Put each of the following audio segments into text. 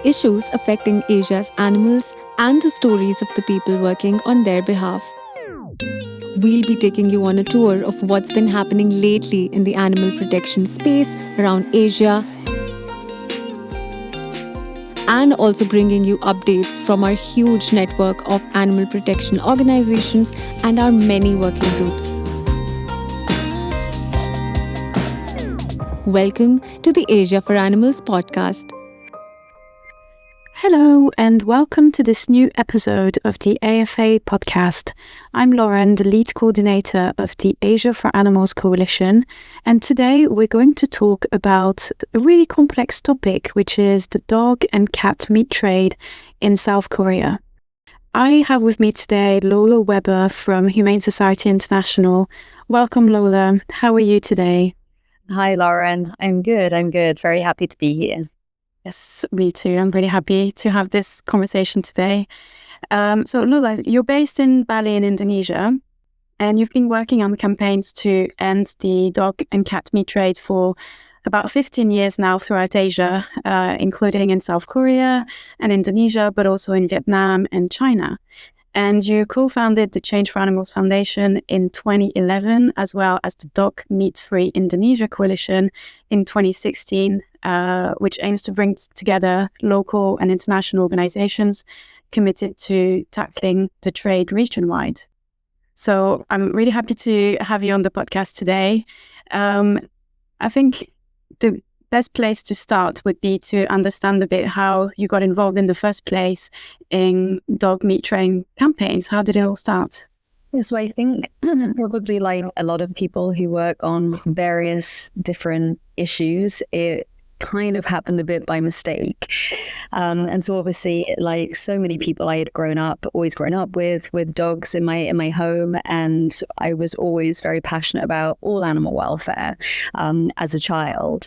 the issues affecting Asia's animals and the stories of the people working on their behalf. We'll be taking you on a tour of what's been happening lately in the animal protection space around Asia and also bringing you updates from our huge network of animal protection organizations and our many working groups. Welcome to the Asia for Animals podcast. Hello and welcome to this new episode of the AFA podcast. I'm Lauren, the lead coordinator of the Asia for Animals Coalition, and today we're going to talk about a really complex topic, which is the dog and cat meat trade in South Korea. I have with me today Lola Webber from Humane Society International. Welcome, Lola. How are you today? Hi, Lauren. I'm good. Very happy to be here. Yes, me too. I'm really happy to have this conversation today. So Lola, you're based in Bali in Indonesia, and you've been working on campaigns to end the dog and cat meat trade for about 15 years now throughout Asia, including in South Korea and Indonesia, but also in Vietnam and China. And you co-founded the Change for Animals Foundation in 2011, as well as the Dog Meat Free Indonesia Coalition in 2016, which aims to bring together local and international organizations committed to tackling the trade region-wide. So I'm really happy to have you on the podcast today. I think the best place to start would be to understand a bit how you got involved in the first place in dog meat trade campaigns. How did it all start? So I think probably like a lot of people who work on various different issues, it kind of happened a bit by mistake. And so obviously, like so many people, I had always grown up with dogs in my home, and I was always very passionate about all animal welfare as a child.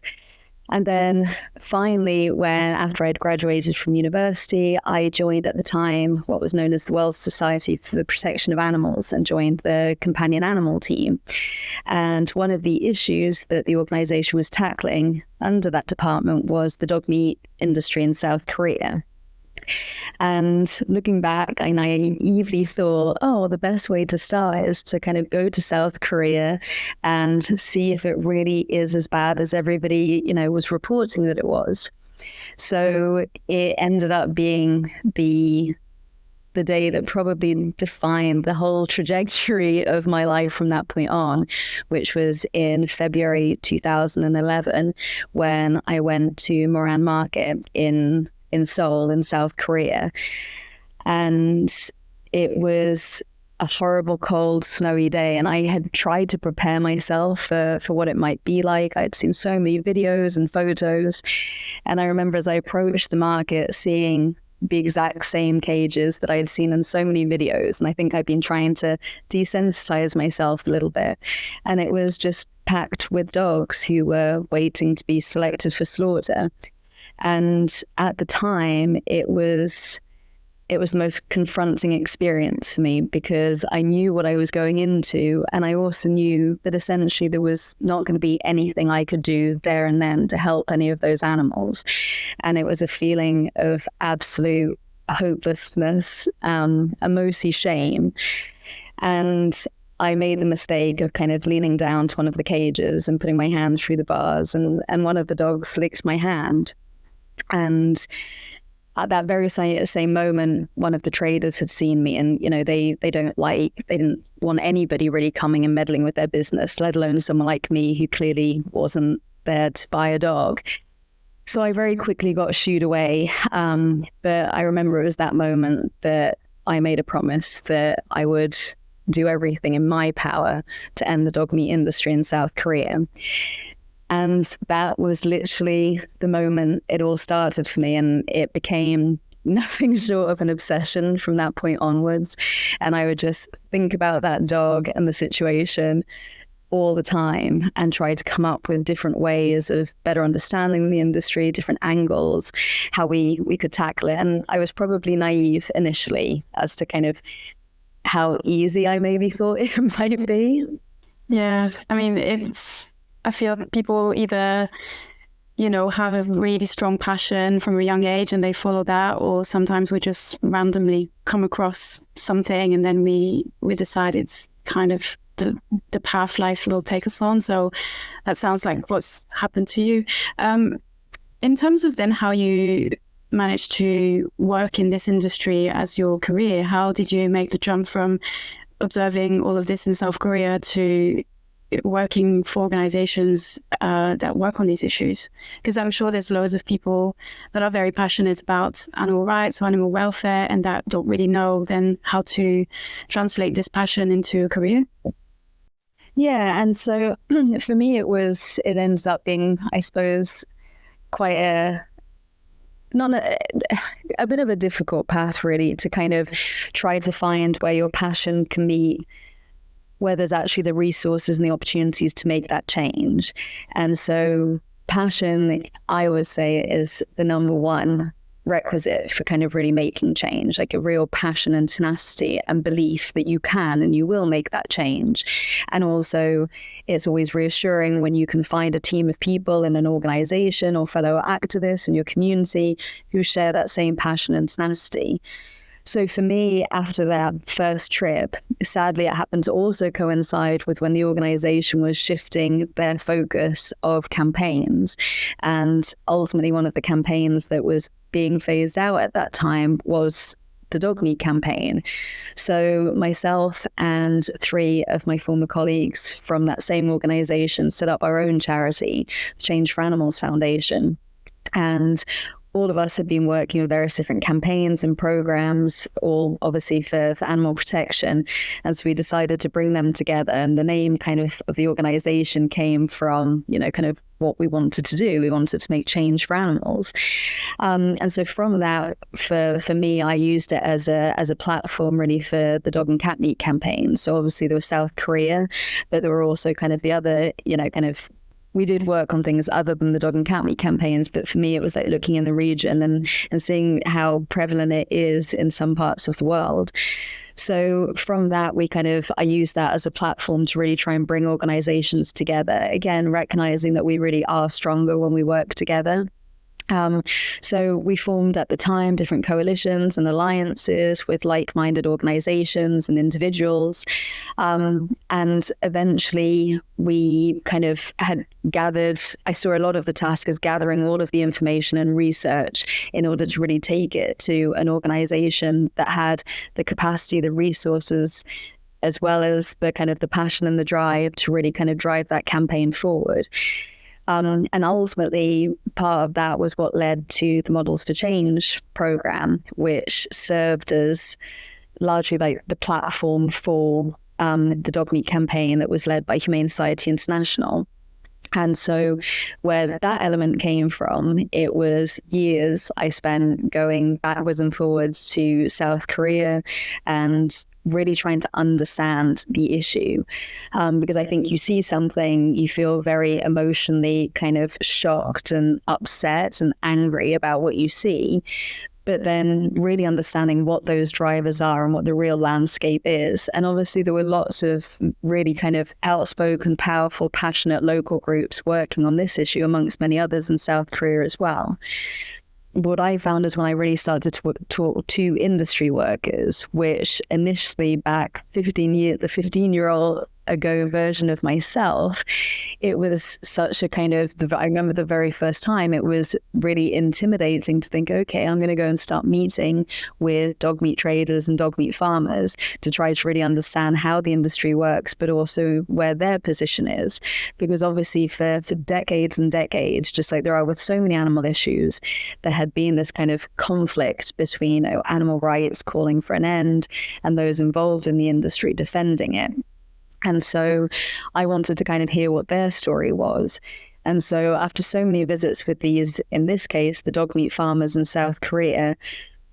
And then finally, after I'd graduated from university, I joined at the time what was known as the World Society for the Protection of Animals and joined the companion animal team. And one of the issues that the organization was tackling under that department was the dog meat industry in South Korea. And looking back, I naively thought, the best way to start is to kind of go to South Korea and see if it really is as bad as everybody, was reporting that it was. So it ended up being the day that probably defined the whole trajectory of my life from that point on, which was in February 2011, when I went to Moran Market in Seoul in South Korea. And it was a horrible, cold, snowy day. And I had tried to prepare myself for what it might be like. I'd seen so many videos and photos. And I remember as I approached the market, seeing the exact same cages that I had seen in so many videos. And I think I'd been trying to desensitize myself a little bit. And it was just packed with dogs who were waiting to be selected for slaughter. And at the time, it was the most confronting experience for me, because I knew what I was going into, and I also knew that essentially there was not going to be anything I could do there and then to help any of those animals. And it was a feeling of absolute hopelessness, and mostly shame. And I made the mistake of kind of leaning down to one of the cages and putting my hand through the bars, and one of the dogs licked my hand. And at that very same moment, one of the traders had seen me, and they didn't want anybody really coming and meddling with their business, let alone someone like me who clearly wasn't there to buy a dog. So I very quickly got shooed away. But I remember it was that moment that I made a promise that I would do everything in my power to end the dog meat industry in South Korea. And that was literally the moment it all started for me, and it became nothing short of an obsession from that point onwards. And I would just think about that dog and the situation all the time and try to come up with different ways of better understanding the industry, different angles, how we could tackle it. And I was probably naive initially as to kind of how easy I maybe thought it might be. Yeah, I mean, I feel people either have a really strong passion from a young age and they follow that, or sometimes we just randomly come across something and then we decide it's kind of the path life will take us on. So that sounds like what's happened to you. In terms of then how you managed to work in this industry as your career, how did you make the jump from observing all of this in South Korea to working for organizations that work on these issues? Because I'm sure there's loads of people that are very passionate about animal rights or animal welfare and that don't really know then how to translate this passion into a career. Yeah, and so for me it ends up being, I suppose, quite a bit of a difficult path, really, to kind of try to find where your passion can meet where there's actually the resources and the opportunities to make that change. And so passion, I would say, is the number one requisite for kind of really making change, like a real passion and tenacity and belief that you can and you will make that change. And also it's always reassuring when you can find a team of people in an organization or fellow activists in your community who share that same passion and tenacity. So for me, after that first trip, sadly, it happened to also coincide with when the organization was shifting their focus of campaigns. And ultimately, one of the campaigns that was being phased out at that time was the dog meat campaign. So myself and 3 of my former colleagues from that same organization set up our own charity, the Change for Animals Foundation. And all of us had been working on various different campaigns and programs, all obviously for animal protection. And so we decided to bring them together. And the name kind of the organization came from, kind of what we wanted to do. We wanted to make change for animals. And so from that, for me, I used it as a platform really for the dog and cat meat campaign. So obviously there was South Korea, but there were also kind of the other, we did work on things other than the dog and cat meat campaigns, but for me, it was like looking in the region and seeing how prevalent it is in some parts of the world. So from that, I used that as a platform to really try and bring organizations together. Again, recognizing that we really are stronger when we work together. So we formed at the time different coalitions and alliances with like-minded organizations and individuals. And eventually we kind of had gathered, I saw a lot of the task as gathering all of the information and research in order to really take it to an organization that had the capacity, the resources, as well as the kind of the passion and the drive to really kind of drive that campaign forward. And ultimately, part of that was what led to the Models for Change program, which served as largely like the platform for the dog meat campaign that was led by Humane Society International. And so where that element came from, it was years I spent going backwards and forwards to South Korea and really trying to understand the issue. Because I think you see something, you feel very emotionally kind of shocked and upset and angry about what you see. But then really understanding what those drivers are and what the real landscape is. And obviously there were lots of really kind of outspoken, powerful, passionate local groups working on this issue amongst many others in South Korea as well. What I found is when I really started to talk to industry workers, which initially back the 15-year-old ago version of myself, it was such a kind of, I remember the very first time, it was really intimidating to think, okay, I'm going to go and start meeting with dog meat traders and dog meat farmers to try to really understand how the industry works, but also where their position is. Because obviously for decades and decades, just like there are with so many animal issues, there had been this kind of conflict between animal rights calling for an end and those involved in the industry defending it. And so I wanted to kind of hear what their story was. And so after so many visits with these, in this case, the dog meat farmers in South Korea,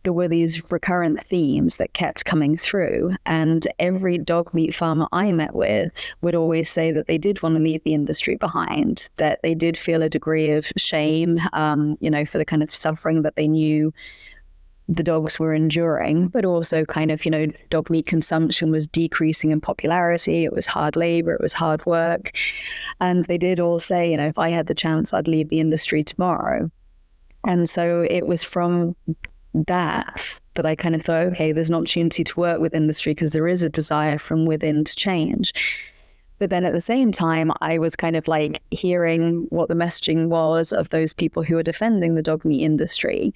there were these recurrent themes that kept coming through. And every dog meat farmer I met with would always say that they did want to leave the industry behind, that they did feel a degree of shame, for the kind of suffering that they knew the dogs were enduring, but also kind of, dog meat consumption was decreasing in popularity. It was hard labor, it was hard work. And they did all say, if I had the chance, I'd leave the industry tomorrow. And so it was from that I kind of thought, okay, there's an opportunity to work with industry because there is a desire from within to change. But then at the same time, I was kind of like hearing what the messaging was of those people who are defending the dog meat industry.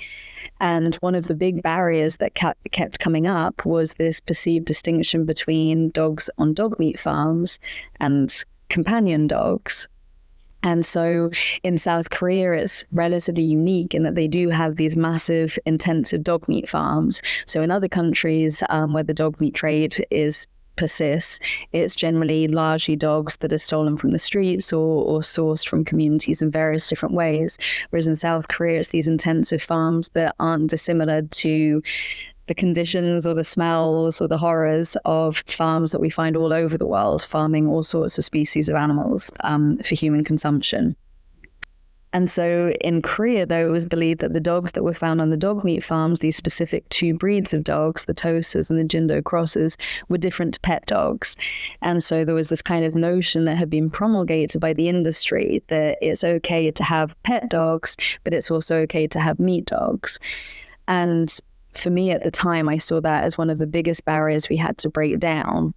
And one of the big barriers that kept coming up was this perceived distinction between dogs on dog meat farms and companion dogs. And so in South Korea, it's relatively unique in that they do have these massive, intensive dog meat farms. So in other countries where the dog meat trade persists, it's generally largely dogs that are stolen from the streets or sourced from communities in various different ways. Whereas in South Korea, it's these intensive farms that aren't dissimilar to the conditions or the smells or the horrors of farms that we find all over the world, farming all sorts of species of animals for human consumption. And so in Korea, though, it was believed that the dogs that were found on the dog meat farms, these specific two breeds of dogs, the Tosas and the Jindo crosses, were different to pet dogs. And so there was this kind of notion that had been promulgated by the industry that it's okay to have pet dogs, but it's also okay to have meat dogs. And for me at the time, I saw that as one of the biggest barriers we had to break down,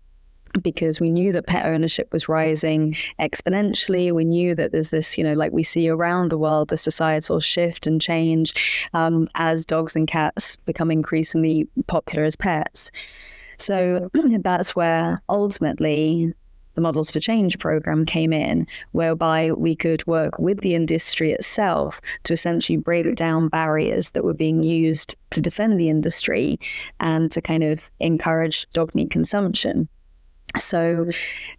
because we knew that pet ownership was rising exponentially. We knew that there's this, like we see around the world, the societal shift and change as dogs and cats become increasingly popular as pets. So that's where ultimately the Models for Change program came in, whereby we could work with the industry itself to essentially break down barriers that were being used to defend the industry and to kind of encourage dog meat consumption. So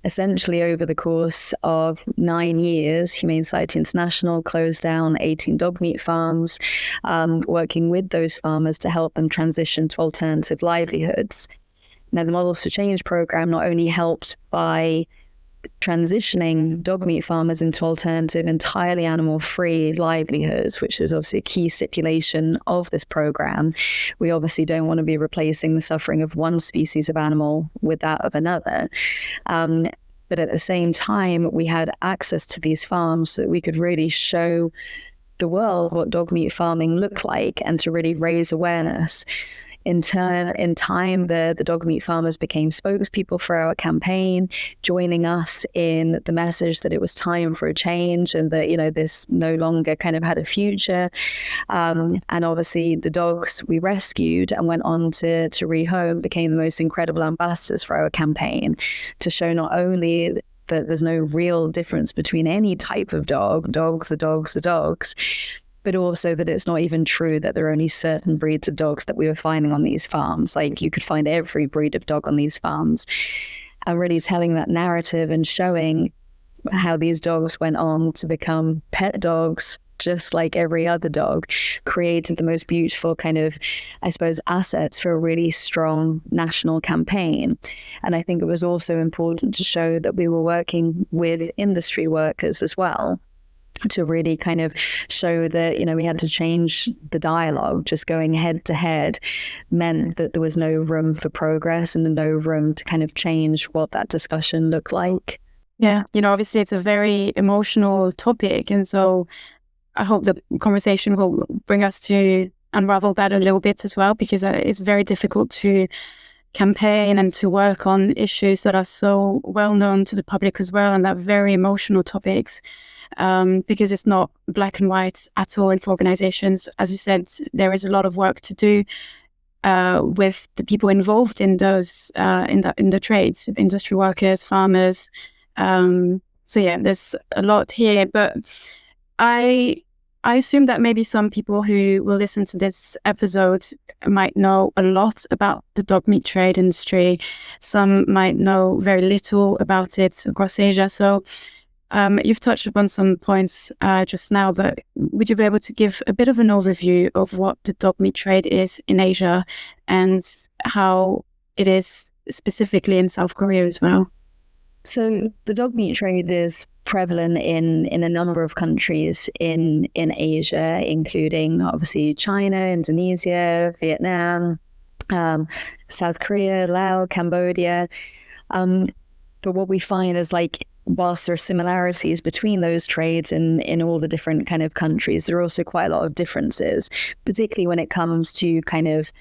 essentially over the course of 9 years, Humane Society International closed down 18 dog meat farms, working with those farmers to help them transition to alternative livelihoods. Now, the Models for Change program not only helped by transitioning dog meat farmers into alternative, entirely animal-free livelihoods, which is obviously a key stipulation of this program. We obviously don't want to be replacing the suffering of one species of animal with that of another. But at the same time, we had access to these farms so that we could really show the world what dog meat farming looked like and to really raise awareness. In time, the dog meat farmers became spokespeople for our campaign, joining us in the message that it was time for a change and that, this no longer kind of had a future. And obviously the dogs we rescued and went on to rehome became the most incredible ambassadors for our campaign, to show not only that there's no real difference between any type of dog, dogs are dogs are dogs, but also that it's not even true that there are only certain breeds of dogs that we were finding on these farms. Like, you could find every breed of dog on these farms. And really telling that narrative and showing how these dogs went on to become pet dogs, just like every other dog, created the most beautiful kind of, I suppose, assets for a really strong national campaign. And I think it was also important to show that we were working with industry workers as well, to really kind of show that, we had to change the dialogue. Just going head to head meant that there was no room for progress and no room to kind of change what that discussion looked like. Yeah, obviously it's a very emotional topic. And so I hope the conversation will bring us to unravel that a little bit as well, because it's very difficult to campaign and to work on issues that are so well known to the public as well, and that very emotional topics. Because it's not black and white at all. And for organizations, as you said, there is a lot of work to do with the people involved in those in the trades, industry workers, farmers. So yeah, there's a lot here. But I assume that maybe some people who will listen to this episode might know a lot about the dog meat trade industry. Some might know very little about it across Asia. So you've touched upon some points just now, but would you be able to give a bit of an overview of what the dog meat trade is in Asia and how it is specifically in South Korea as well? So the dog meat trade is prevalent in a number of countries in Asia, including obviously China, Indonesia, Vietnam, South Korea, Laos, Cambodia. But what we find is, like, whilst there are similarities between those trades in all the different kind of countries, there are also quite a lot of differences, particularly when it comes to kind of,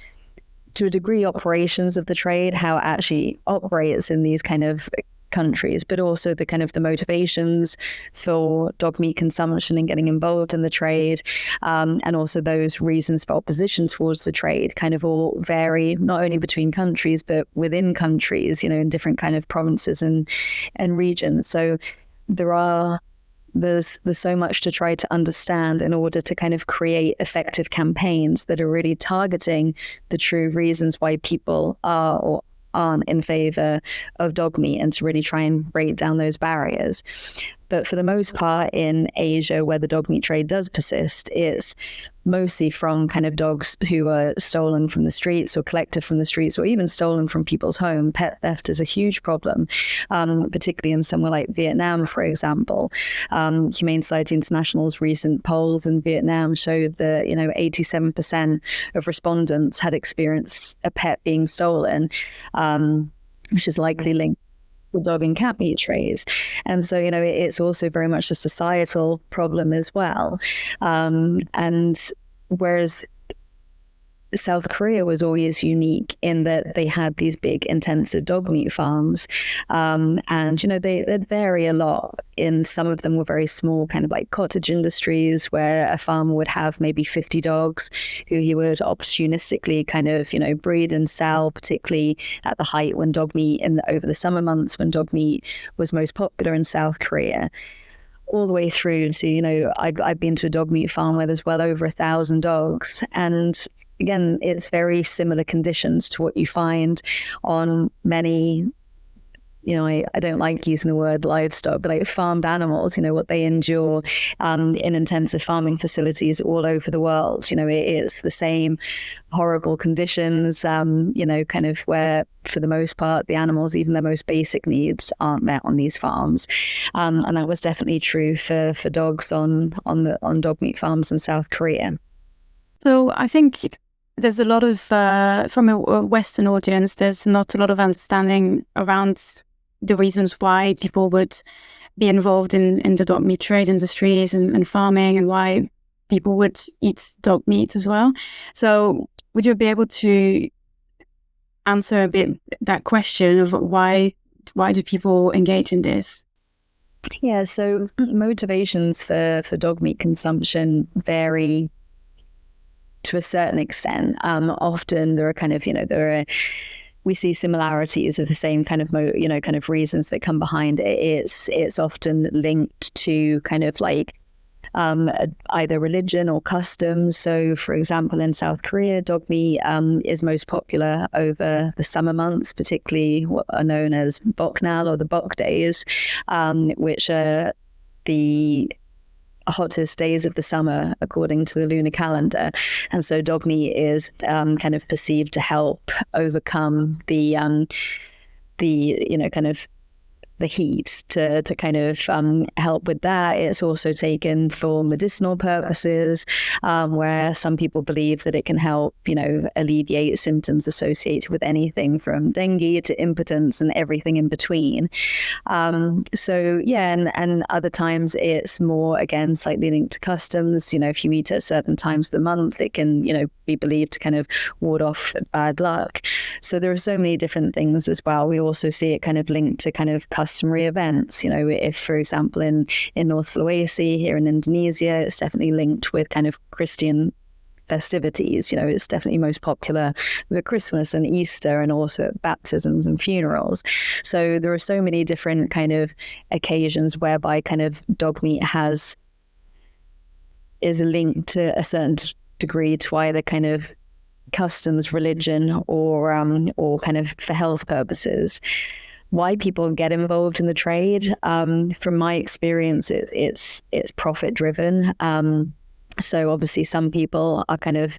to a degree, operations of the trade, how it actually operates in these kind of countries, but also the kind of the motivations for dog meat consumption and getting involved in the trade, and also those reasons for opposition towards the trade kind of all vary, not only between countries but within countries, in different kind of provinces and regions. So there's so much to try to understand in order to kind of create effective campaigns that are really targeting the true reasons why people are or aren't in favor of dog meat, and to really try and break down those barriers. But for the most part in Asia, where the dog meat trade does persist, it's mostly from kind of dogs who are stolen from the streets or collected from the streets or even stolen from people's home. Pet theft is a huge problem, particularly in somewhere like Vietnam, for example. Humane Society International's recent polls in Vietnam showed that 87% of respondents had experienced a pet being stolen, which is likely linked the dog and cat meat trades. And so, it's also very much a societal problem as well. And whereas South Korea was always unique in that they had these big intensive dog meat farms, and they vary a lot. In some of them were very small, kind of like cottage industries, where a farmer would have maybe 50 dogs who he would opportunistically kind of breed and sell, particularly at the height when dog meat over the summer months when dog meat was most popular in South Korea, all the way through to I've been to a dog meat farm where there's well over 1,000 dogs. And again, it's very similar conditions to what you find on many, I don't like using the word livestock, but like farmed animals, what they endure in intensive farming facilities all over the world. It's the same horrible conditions, kind of where, for the most part, the animals, even their most basic needs, aren't met on these farms. And that was definitely true for dogs on dog meat farms in South Korea. So I think there's a lot of, from a Western audience, there's not a lot of understanding around the reasons why people would be involved in the dog meat trade industries and farming, and why people would eat dog meat as well. So would you be able to answer a bit that question of why do people engage in this? Yeah, so motivations for dog meat consumption vary to a certain extent. Often there are kind of, we see similarities of the same kind of, kind of reasons that come behind it. It's often linked to kind of like either religion or customs. So, for example, in South Korea, dog meat is most popular over the summer months, particularly what are known as Boknal, or the Bok days, which are the hottest days of the summer according to the lunar calendar. And so dog meat is kind of perceived to help overcome the kind of the heat, to kind of help with that. It's also taken for medicinal purposes, where some people believe that it can help, alleviate symptoms associated with anything from dengue to impotence and everything in between. So yeah, and other times it's more, again, slightly linked to customs. If you eat at certain times of the month, it can, be believed to kind of ward off bad luck. So there are so many different things as well. We also see it kind of linked to kind of customary events. If, for example, in North Sulawesi here in Indonesia, it's definitely linked with kind of Christian festivities. It's definitely most popular with Christmas and Easter, and also at baptisms and funerals. So there are so many different kind of occasions whereby kind of dog meat is linked to a certain degree to either kind of customs, religion, or kind of for health purposes. Why people get involved in the trade, from my experience, it's profit driven. So obviously some people are kind of,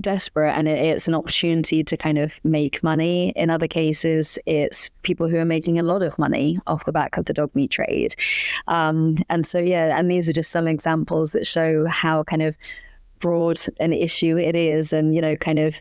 desperate, and it's an opportunity to kind of make money. In other cases, it's people who are making a lot of money off the back of the dog meat trade. And so, yeah, and these are just some examples that show how kind of broad an issue it is. And, you know, kind of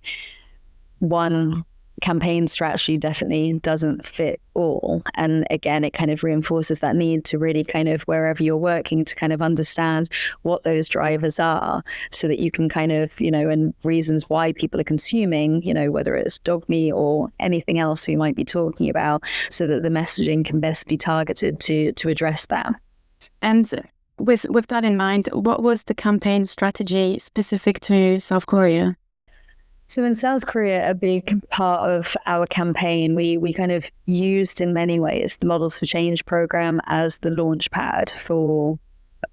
one campaign strategy definitely doesn't fit all. And again, it kind of reinforces that need to really kind of, wherever you're working, to kind of understand what those drivers are, so that you can kind of, you know, and reasons why people are consuming, you know, whether it's dog meat or anything else we might be talking about, so that the messaging can best be targeted to address that. And with that in mind, what was the campaign strategy specific to South Korea? So in South Korea, a big part of our campaign, we kind of used in many ways the Models for Change program as the launch pad for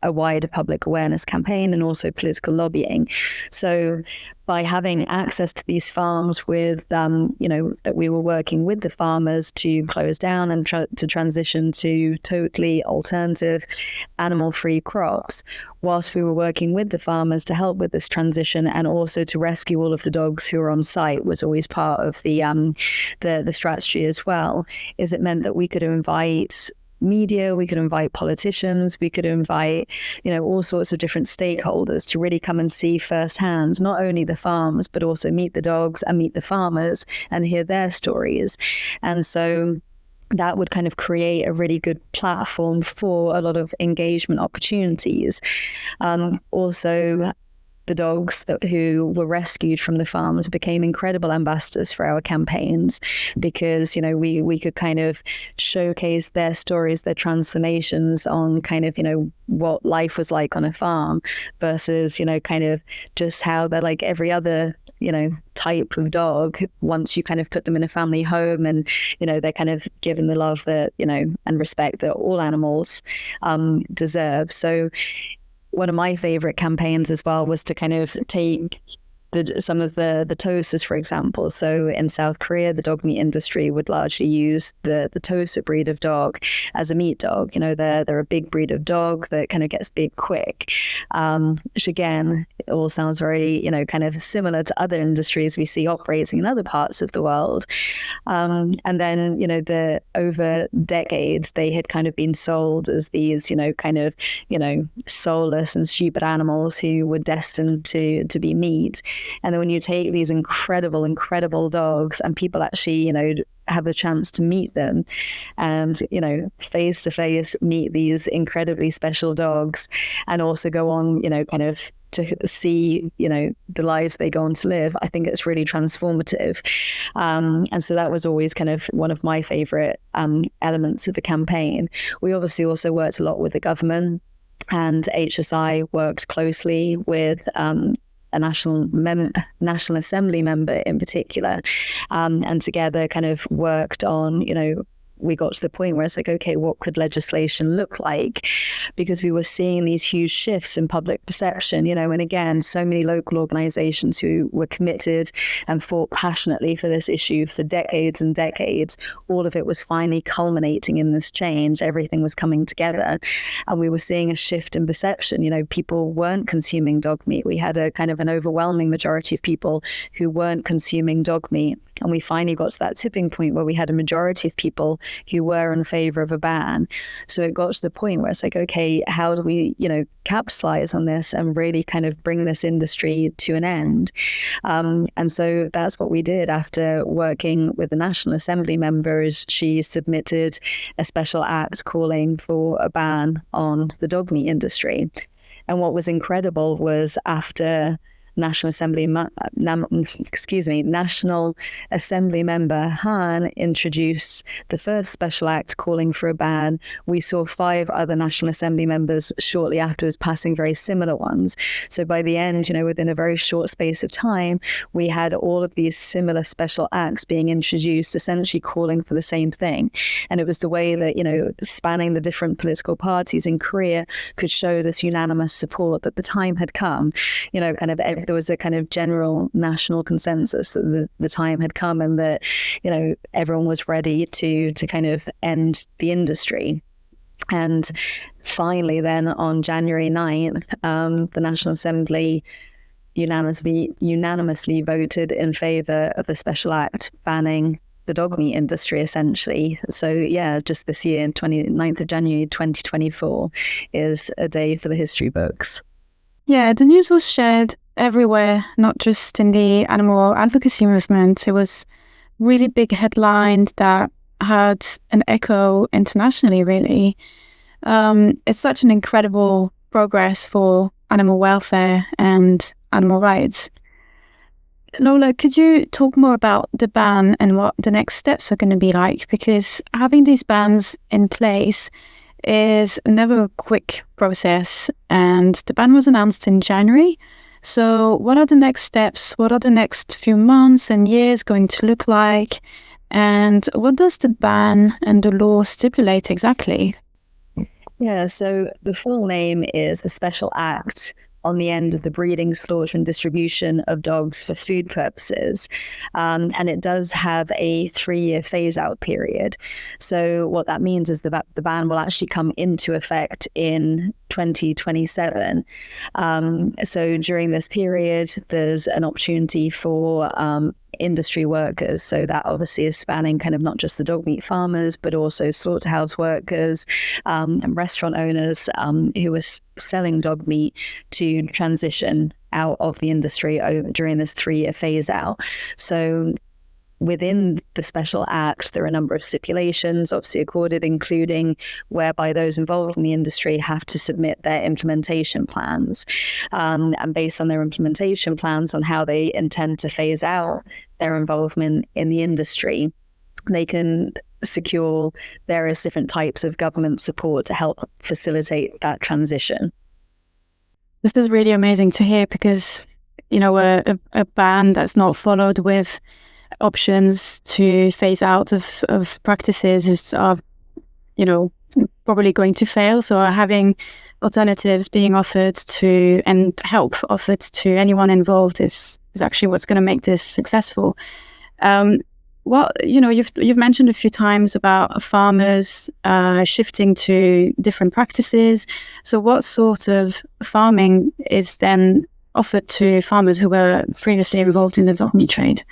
a wider public awareness campaign and also political lobbying. So by having access to these farms with, you know, that we were working with the farmers to close down and to transition to totally alternative animal-free crops, whilst we were working with the farmers to help with this transition and also to rescue all of the dogs who were on site, was always part of the strategy as well. Is it meant that we could invite media, we could invite politicians, we could invite, you know, all sorts of different stakeholders to really come and see firsthand, not only the farms, but also meet the dogs and meet the farmers and hear their stories. And so that would kind of create a really good platform for a lot of engagement opportunities. Also, the dogs who were rescued from the farms became incredible ambassadors for our campaigns, because, you know, we could kind of showcase their stories, their transformations on kind of, you know, what life was like on a farm versus, you know, kind of just how they're like every other, you know, type of dog. Once you kind of put them in a family home and, you know, they're kind of given the love that, you know, and respect that all animals deserve. So one of my favorite campaigns as well was to kind of take some of the Tosas, for example. So in South Korea, the dog meat industry would largely use the Tosa breed of dog as a meat dog. You know, they're a big breed of dog that kind of gets big quick, which again, it all sounds very, you know, kind of similar to other industries we see operating in other parts of the world. And then, you know, over decades, they had kind of been sold as these, you know, kind of, you know, soulless and stupid animals who were destined to be meat. And then when you take these incredible dogs and people actually, you know, have a chance to meet them and, you know, face to face meet these incredibly special dogs, and also go on, you know, kind of to see, you know, the lives they go on to live, I think it's really transformative. And so that was always kind of one of my favorite elements of the campaign. We obviously also worked a lot with the government, and HSI worked closely with a National Assembly member in particular, and together kind of worked on, you know, we got to the point where it's like, okay, what could legislation look like? Because we were seeing these huge shifts in public perception, you know, and again, so many local organizations who were committed and fought passionately for this issue for decades and decades. All of it was finally culminating in this change. Everything was coming together, and we were seeing a shift in perception. You know, people weren't consuming dog meat. We had a kind of an overwhelming majority of people who weren't consuming dog meat. And we finally got to that tipping point where we had a majority of people who were in favor of a ban. So it got to the point where it's like, okay, how do we, you know, capitalize on this and really kind of bring this industry to an end? And so that's what we did. After working with the National Assembly members, she submitted a special act calling for a ban on the dog meat industry. And what was incredible was after National Assembly member Han introduced the first special act calling for a ban, we saw 5 other National Assembly members shortly afterwards passing very similar ones. So by the end, you know, within a very short space of time, we had all of these similar special acts being introduced, essentially calling for the same thing. And it was the way that, you know, spanning the different political parties in Korea could show this unanimous support that the time had come. You know, kind of there was a kind of general national consensus that the time had come, and that, you know, everyone was ready to kind of end the industry. And finally then on January 9th, the National Assembly unanimously voted in favor of the special act banning the dog meat industry, essentially. So yeah, just this year, 29th of January 2024, is a day for the history books. Yeah, the news was shared everywhere, not just in the animal advocacy movement. It was really big headline that had an echo internationally, really. It's such an incredible progress for animal welfare and animal rights. Lola, could you talk more about the ban and what the next steps are going to be like? Because having these bans in place is never a quick process, and the ban was announced in January. So what are the next steps? What are the next few months and years going to look like? And what does the ban and the law stipulate exactly? Yeah, so the full name is the Special Act on the End of the Breeding, Slaughter and Distribution of Dogs for Food Purposes. And it does have a 3-year phase-out period. So what that means is that the ban will actually come into effect in 2027. So during this period, there's an opportunity for industry workers. So that obviously is spanning kind of not just the dog meat farmers, but also slaughterhouse workers and restaurant owners who are selling dog meat to transition out of the industry during this 3-year phase out. So within the Special Act, there are a number of stipulations, obviously accorded, including whereby those involved in the industry have to submit their implementation plans. And based on their implementation plans on how they intend to phase out their involvement in the industry, they can secure various different types of government support to help facilitate that transition. This is really amazing to hear because, a ban that's not followed with options to phase out of practices is probably going to fail. So having alternatives being offered to and help offered to anyone involved is actually what's going to make this successful. You've mentioned a few times about farmers shifting to different practices. So what sort of farming is then offered to farmers who were previously involved in the dog meat trade?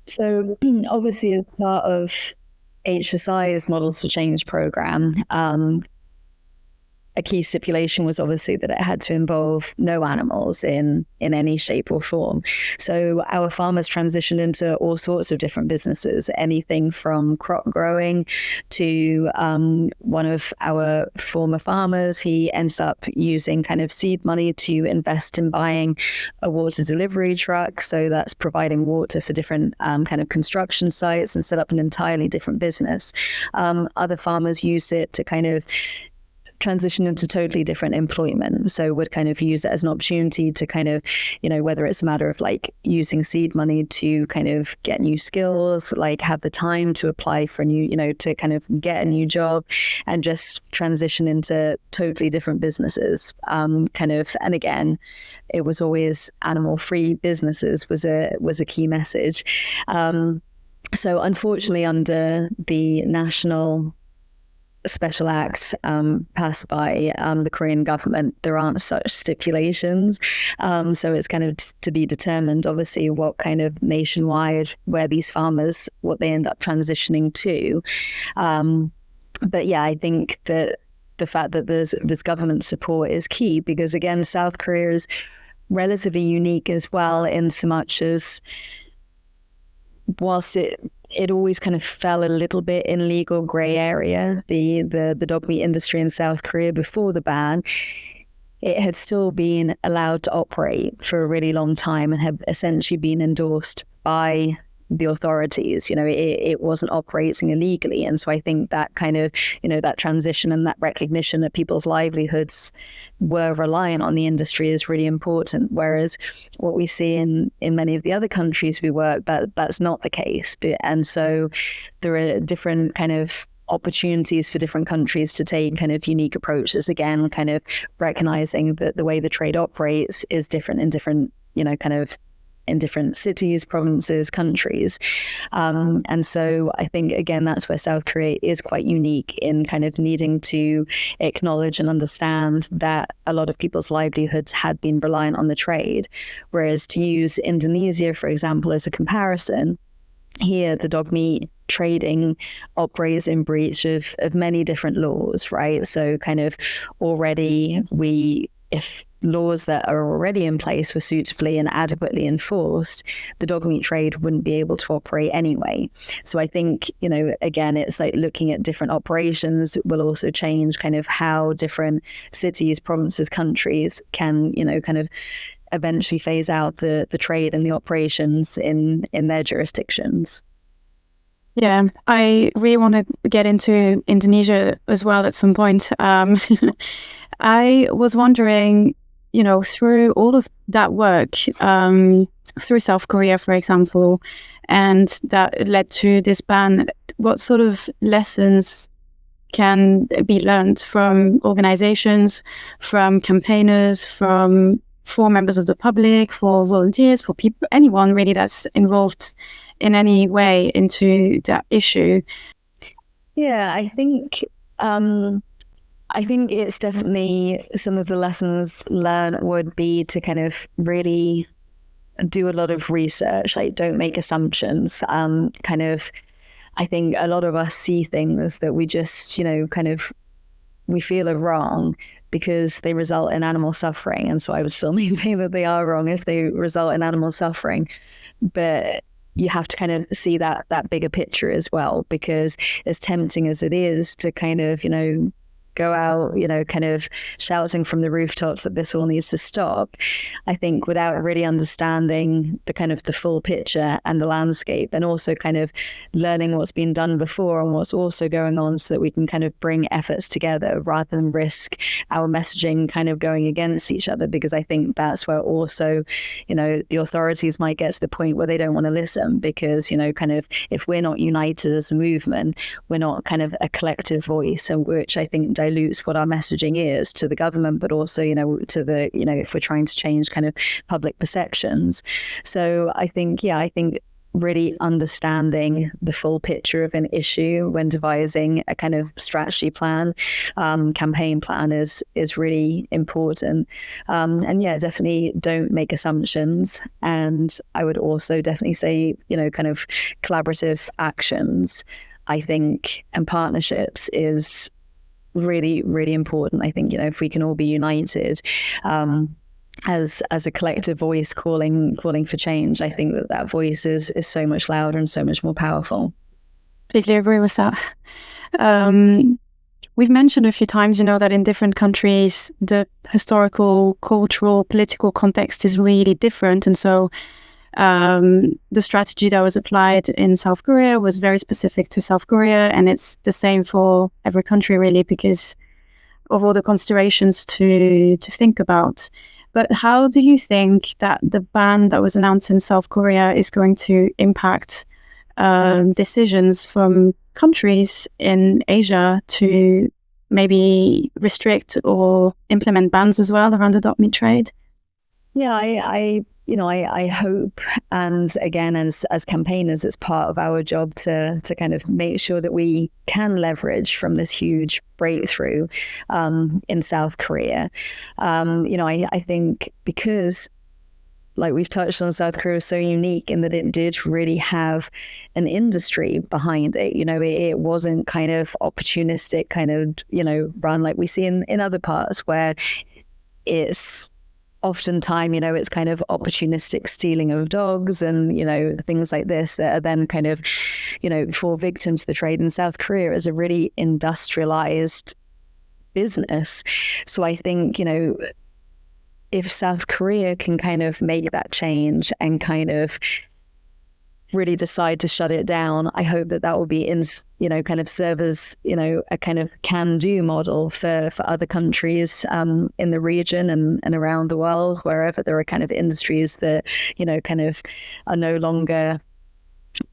So obviously as part of HSI's Models for Change program, a key stipulation was obviously that it had to involve no animals in any shape or form. So our farmers transitioned into all sorts of different businesses, anything from crop growing to one of our former farmers. He ended up using kind of seed money to invest in buying a water delivery truck. So that's providing water for different kind of construction sites and set up an entirely different business. Other farmers used it to kind of transition into totally different employment. So would kind of use it as an opportunity to kind of, whether it's a matter of like using seed money to kind of get new skills, like have the time to apply for a new, to kind of get a new job and just transition into totally different businesses. And again, it was always animal-free businesses was a key message. So unfortunately, under the national Special Act passed by the Korean government, there aren't such stipulations. So it's kind of to be determined, obviously, what kind of nationwide, where these farmers, what they end up transitioning to. But yeah, I think that the fact that there's government support is key because, again, South Korea is relatively unique as well in so much as whilst it always kind of fell a little bit in legal grey area, the dog meat industry in South Korea before the ban, it had still been allowed to operate for a really long time and had essentially been endorsed by the authorities. It wasn't operating illegally. And so I think that kind of, that transition and that recognition that people's livelihoods were reliant on the industry is really important. Whereas what we see in many of the other countries we work, that's not the case. And so there are different kind of opportunities for different countries to take kind of unique approaches, again, kind of recognizing that the way the trade operates is different in different, kind of in different cities, provinces, countries. And so I think, again, that's where South Korea is quite unique in kind of needing to acknowledge and understand that a lot of people's livelihoods had been reliant on the trade. Whereas to use Indonesia, for example, as a comparison, here the dog meat trading operates in breach of many different laws, right? So kind of already if laws that are already in place were suitably and adequately enforced, the dog meat trade wouldn't be able to operate anyway. So I think, again, it's like looking at different operations will also change kind of how different cities, provinces, countries can, kind of eventually phase out the trade and the operations in their jurisdictions. Yeah, I really want to get into Indonesia as well at some point. I was wondering, through all of that work, through South Korea, for example, and that led to this ban, what sort of lessons can be learned from organizations, from campaigners, for members of the public, for volunteers, for people, anyone really that's involved in any way into that issue? Yeah, I think it's definitely some of the lessons learned would be to kind of really do a lot of research, like don't make assumptions. I think a lot of us see things that we just, we feel are wrong because they result in animal suffering. And so I would still maintain that they are wrong if they result in animal suffering. But you have to kind of see that bigger picture as well, because as tempting as it is to kind of, go out, kind of shouting from the rooftops that this all needs to stop, I think without really understanding the kind of the full picture and the landscape, and also kind of learning what's been done before and what's also going on, so that we can kind of bring efforts together rather than risk our messaging kind of going against each other. Because I think that's where also, the authorities might get to the point where they don't want to listen, because, kind of if we're not united as a movement, we're not kind of a collective voice, and which I think dilutes what our messaging is to the government, but also, to the, if we're trying to change kind of public perceptions. So I think really understanding the full picture of an issue when devising a kind of strategy plan, campaign plan is really important. And yeah, definitely don't make assumptions. And I would also definitely say, kind of collaborative actions, I think, and partnerships is really, really important. I think, if we can all be united as a collective voice calling for change, I think that voice is so much louder and so much more powerful. Completely agree with that. We've mentioned a few times, that in different countries, the historical, cultural, political context is really different. And so the strategy that was applied in South Korea was very specific to South Korea, and it's the same for every country really, because of all the considerations to think about. But how do you think that the ban that was announced in South Korea is going to impact decisions from countries in Asia to maybe restrict or implement bans as well around the dog meat trade? Yeah, I hope, and again, as campaigners, it's part of our job to kind of make sure that we can leverage from this huge breakthrough in South Korea. I think because, like we've touched on, South Korea is so unique in that it did really have an industry behind it. It wasn't kind of opportunistic kind of, run like we see in other parts, where it's oftentimes, it's kind of opportunistic stealing of dogs and, things like this that are then kind of, fall victim to the trade. In South Korea is a really industrialized business. So I think, if South Korea can kind of make that change and kind of really decide to shut it down, I hope that will be kind of serve as, a kind of can-do model for other countries in the region and around the world, wherever there are kind of industries that, kind of are no longer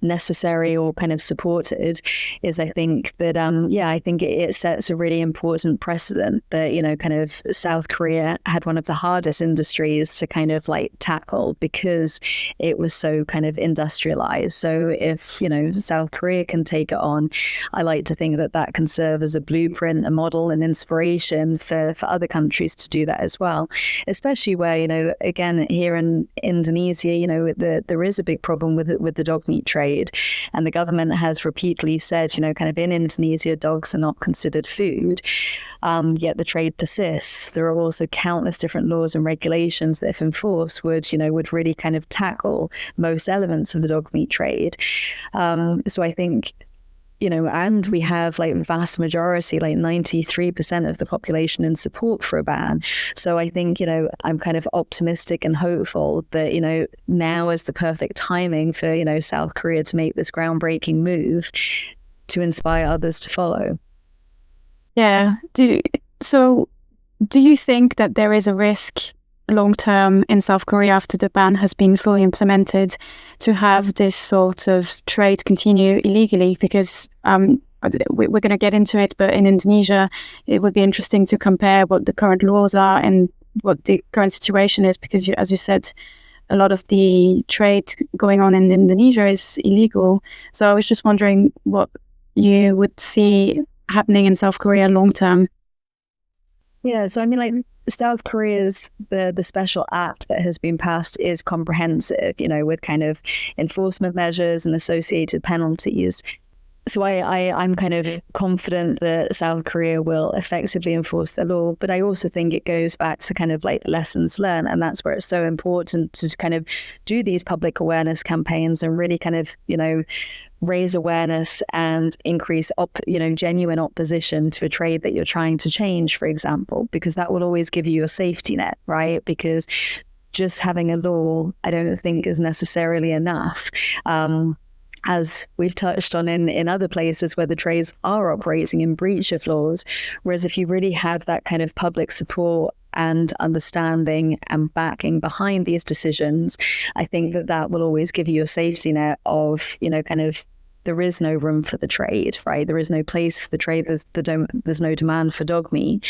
necessary or kind of supported, is I think that I think it sets a really important precedent that, you know, kind of South Korea had one of the hardest industries to kind of like tackle because it was so kind of industrialized. So if, you know, South Korea can take it on, I like to think that that can serve as a blueprint, a model, an inspiration for other countries to do that as well, especially where, you know, again, here in Indonesia, you know, there is a big problem with the dog meat trade. And the government has repeatedly said, you know, kind of in Indonesia, dogs are not considered food. Yet the trade persists. There are also countless different laws and regulations that, if enforced, would really kind of tackle most elements of the dog meat trade. So I think, you know, and we have like vast majority, like 93% of the population in support for a ban. So I think, you know, I'm kind of optimistic and hopeful that, you know, now is the perfect timing for, you know, South Korea to make this groundbreaking move to inspire others to follow. Yeah. Do you think that there is a risk long term in South Korea after the ban has been fully implemented to have this sort of trade continue illegally? Because we're going to get into it, but in Indonesia, it would be interesting to compare what the current laws are and what the current situation is, because as you said, a lot of the trade going on in Indonesia is illegal. So I was just wondering what you would see happening in South Korea long term. Yeah, so I mean, like South Korea's the special act that has been passed is comprehensive, you know, with kind of enforcement measures and associated penalties. So I'm kind of confident that South Korea will effectively enforce the law, but I also think it goes back to kind of like lessons learned, and that's where it's so important to kind of do these public awareness campaigns and really kind of, you know, raise awareness and increase genuine opposition to a trade that you're trying to change, for example, because that will always give you a safety net, right? Because just having a law, I don't think is necessarily enough. As we've touched on in other places where the trades are operating in breach of laws. Whereas if you really have that kind of public support and understanding and backing behind these decisions, I think that will always give you a safety net of, you know, kind of, there is no room for the trade, right? There is no place for the trade. There's no demand for dog meat.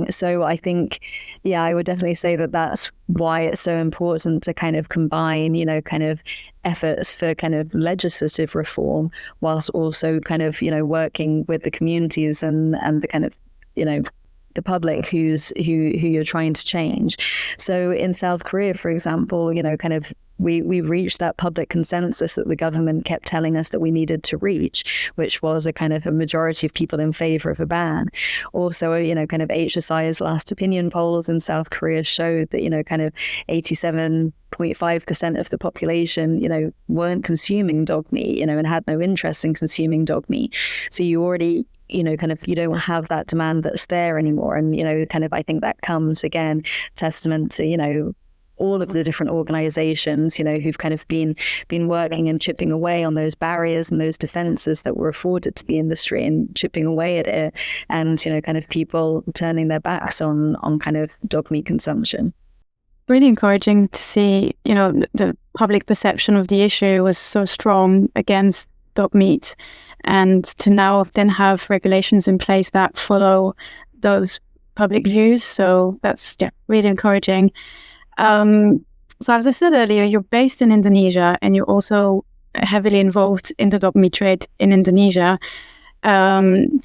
So I think, yeah, I would definitely say that that's why it's so important to kind of combine, you know, kind of efforts for kind of legislative reform, whilst also kind of, you know, working with the communities and the kind of, you know, the public who you're trying to change. So in South Korea, for example, you know, kind of we reached that public consensus that the government kept telling us that we needed to reach, which was a kind of a majority of people in favor of a ban. Also, you know, kind of HSI's last opinion polls in South Korea showed that, you know, kind of 87.5% of the population, you know, weren't consuming dog meat, you know, and had no interest in consuming dog meat. So you already, you know, kind of, you don't have that demand that's there anymore. And, you know, kind of, I think that comes again, testament to, you know, all of the different organizations, you know, who've kind of been working and chipping away on those barriers and those defenses that were afforded to the industry and chipping away at it. And, you know, kind of people turning their backs on kind of dog meat consumption. Really encouraging to see, you know, the public perception of the issue was so strong against dog meat, and to now then have regulations in place that follow those public views. So that's really encouraging. So as I said earlier, you're based in Indonesia and you're also heavily involved in the dog meat trade in Indonesia. Can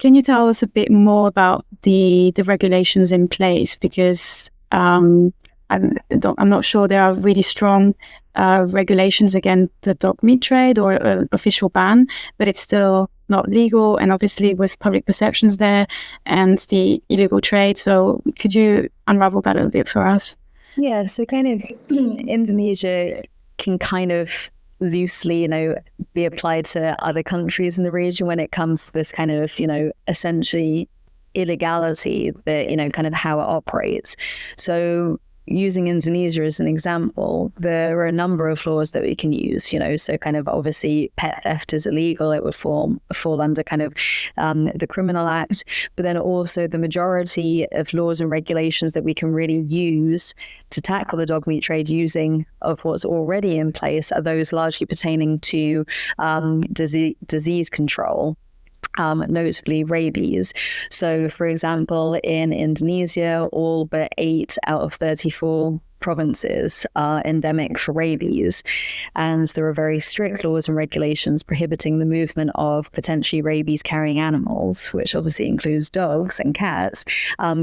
you tell us a bit more about the regulations in place? Because I'm not sure there are really strong regulations against the dog meat trade or an official ban, but it's still not legal, and obviously with public perceptions there and the illegal trade. So could you unravel that a little bit for us? Yeah, so kind of Indonesia can kind of loosely, you know, be applied to other countries in the region when it comes to this kind of, you know, essentially illegality that, you know, kind of how it operates. So using Indonesia as an example, there are a number of laws that we can use, so kind of obviously pet theft is illegal. It would fall under kind of the Criminal Act, but then also the majority of laws and regulations that we can really use to tackle the dog meat trade using of what's already in place are those largely pertaining to disease control. Notably rabies. So, for example, in Indonesia, all but 8 out of 34 provinces are endemic for rabies. And there are very strict laws and regulations prohibiting the movement of potentially rabies-carrying animals, which obviously includes dogs and cats,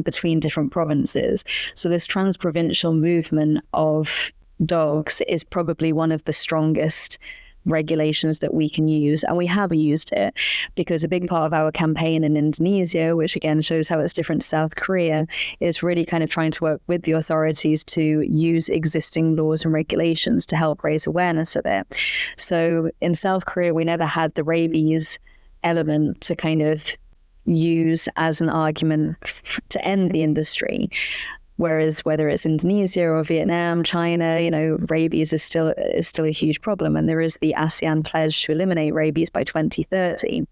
between different provinces. So this trans-provincial movement of dogs is probably one of the strongest regulations that we can use, and we have used it because a big part of our campaign in Indonesia, which again shows how it's different to South Korea, is really kind of trying to work with the authorities to use existing laws and regulations to help raise awareness of it. So in South Korea, we never had the rabies element to kind of use as an argument to end the industry. Whereas whether it's Indonesia or Vietnam, China, rabies is still a huge problem. And there is the ASEAN pledge to eliminate rabies by 2030.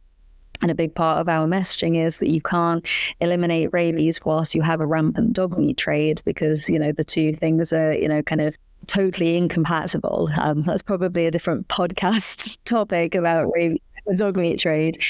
And a big part of our messaging is that you can't eliminate rabies whilst you have a rampant dog meat trade, because, the two things are, kind of totally incompatible. That's probably a different podcast topic about rabies. The dog meat trade.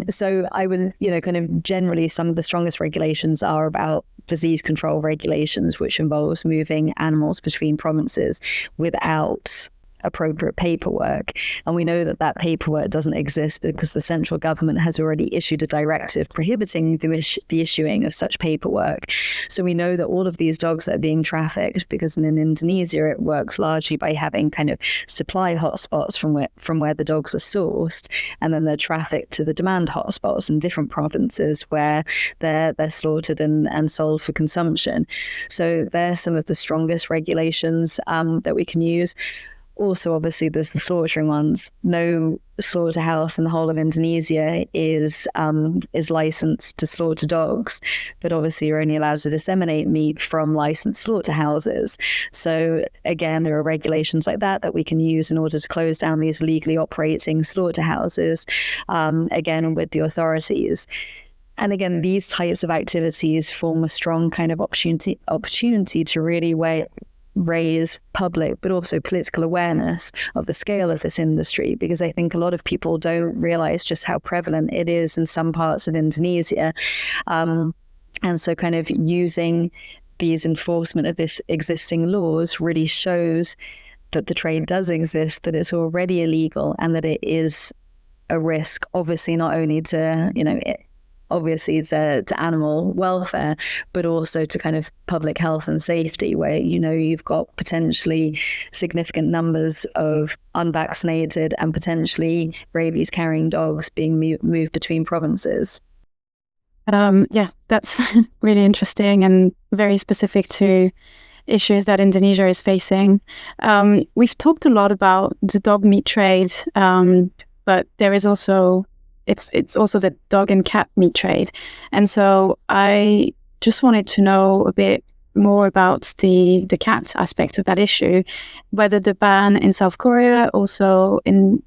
So I would, kind of generally some of the strongest regulations are about disease control regulations, which involves moving animals between provinces without appropriate paperwork. And we know that that paperwork doesn't exist because the central government has already issued a directive prohibiting the issuing of such paperwork. So we know that all of these dogs that are being trafficked, because in Indonesia it works largely by having kind of supply hotspots from where the dogs are sourced, and then they're trafficked to the demand hotspots in different provinces where they're slaughtered and sold for consumption. So they're some of the strongest regulations that we can use. Also, obviously, there's the slaughtering ones. No slaughterhouse in the whole of Indonesia is licensed to slaughter dogs, but obviously you're only allowed to disseminate meat from licensed slaughterhouses. So again, there are regulations like that we can use in order to close down these illegally operating slaughterhouses, again, with the authorities. And again, these types of activities form a strong kind of opportunity to really raise public but also political awareness of the scale of this industry, because I think a lot of people don't realize just how prevalent it is in some parts of Indonesia. And so kind of using these enforcement of this existing laws really shows that the trade does exist, that it's already illegal, and that it is a risk, obviously not only to animal welfare, but also to kind of public health and safety, where, you've got potentially significant numbers of unvaccinated and potentially rabies carrying dogs being moved between provinces. That's really interesting and very specific to issues that Indonesia is facing. We've talked a lot about the dog meat trade, but there is also it's also the dog and cat meat trade. And so I just wanted to know a bit more about the cat aspect of that issue, whether the ban in South Korea also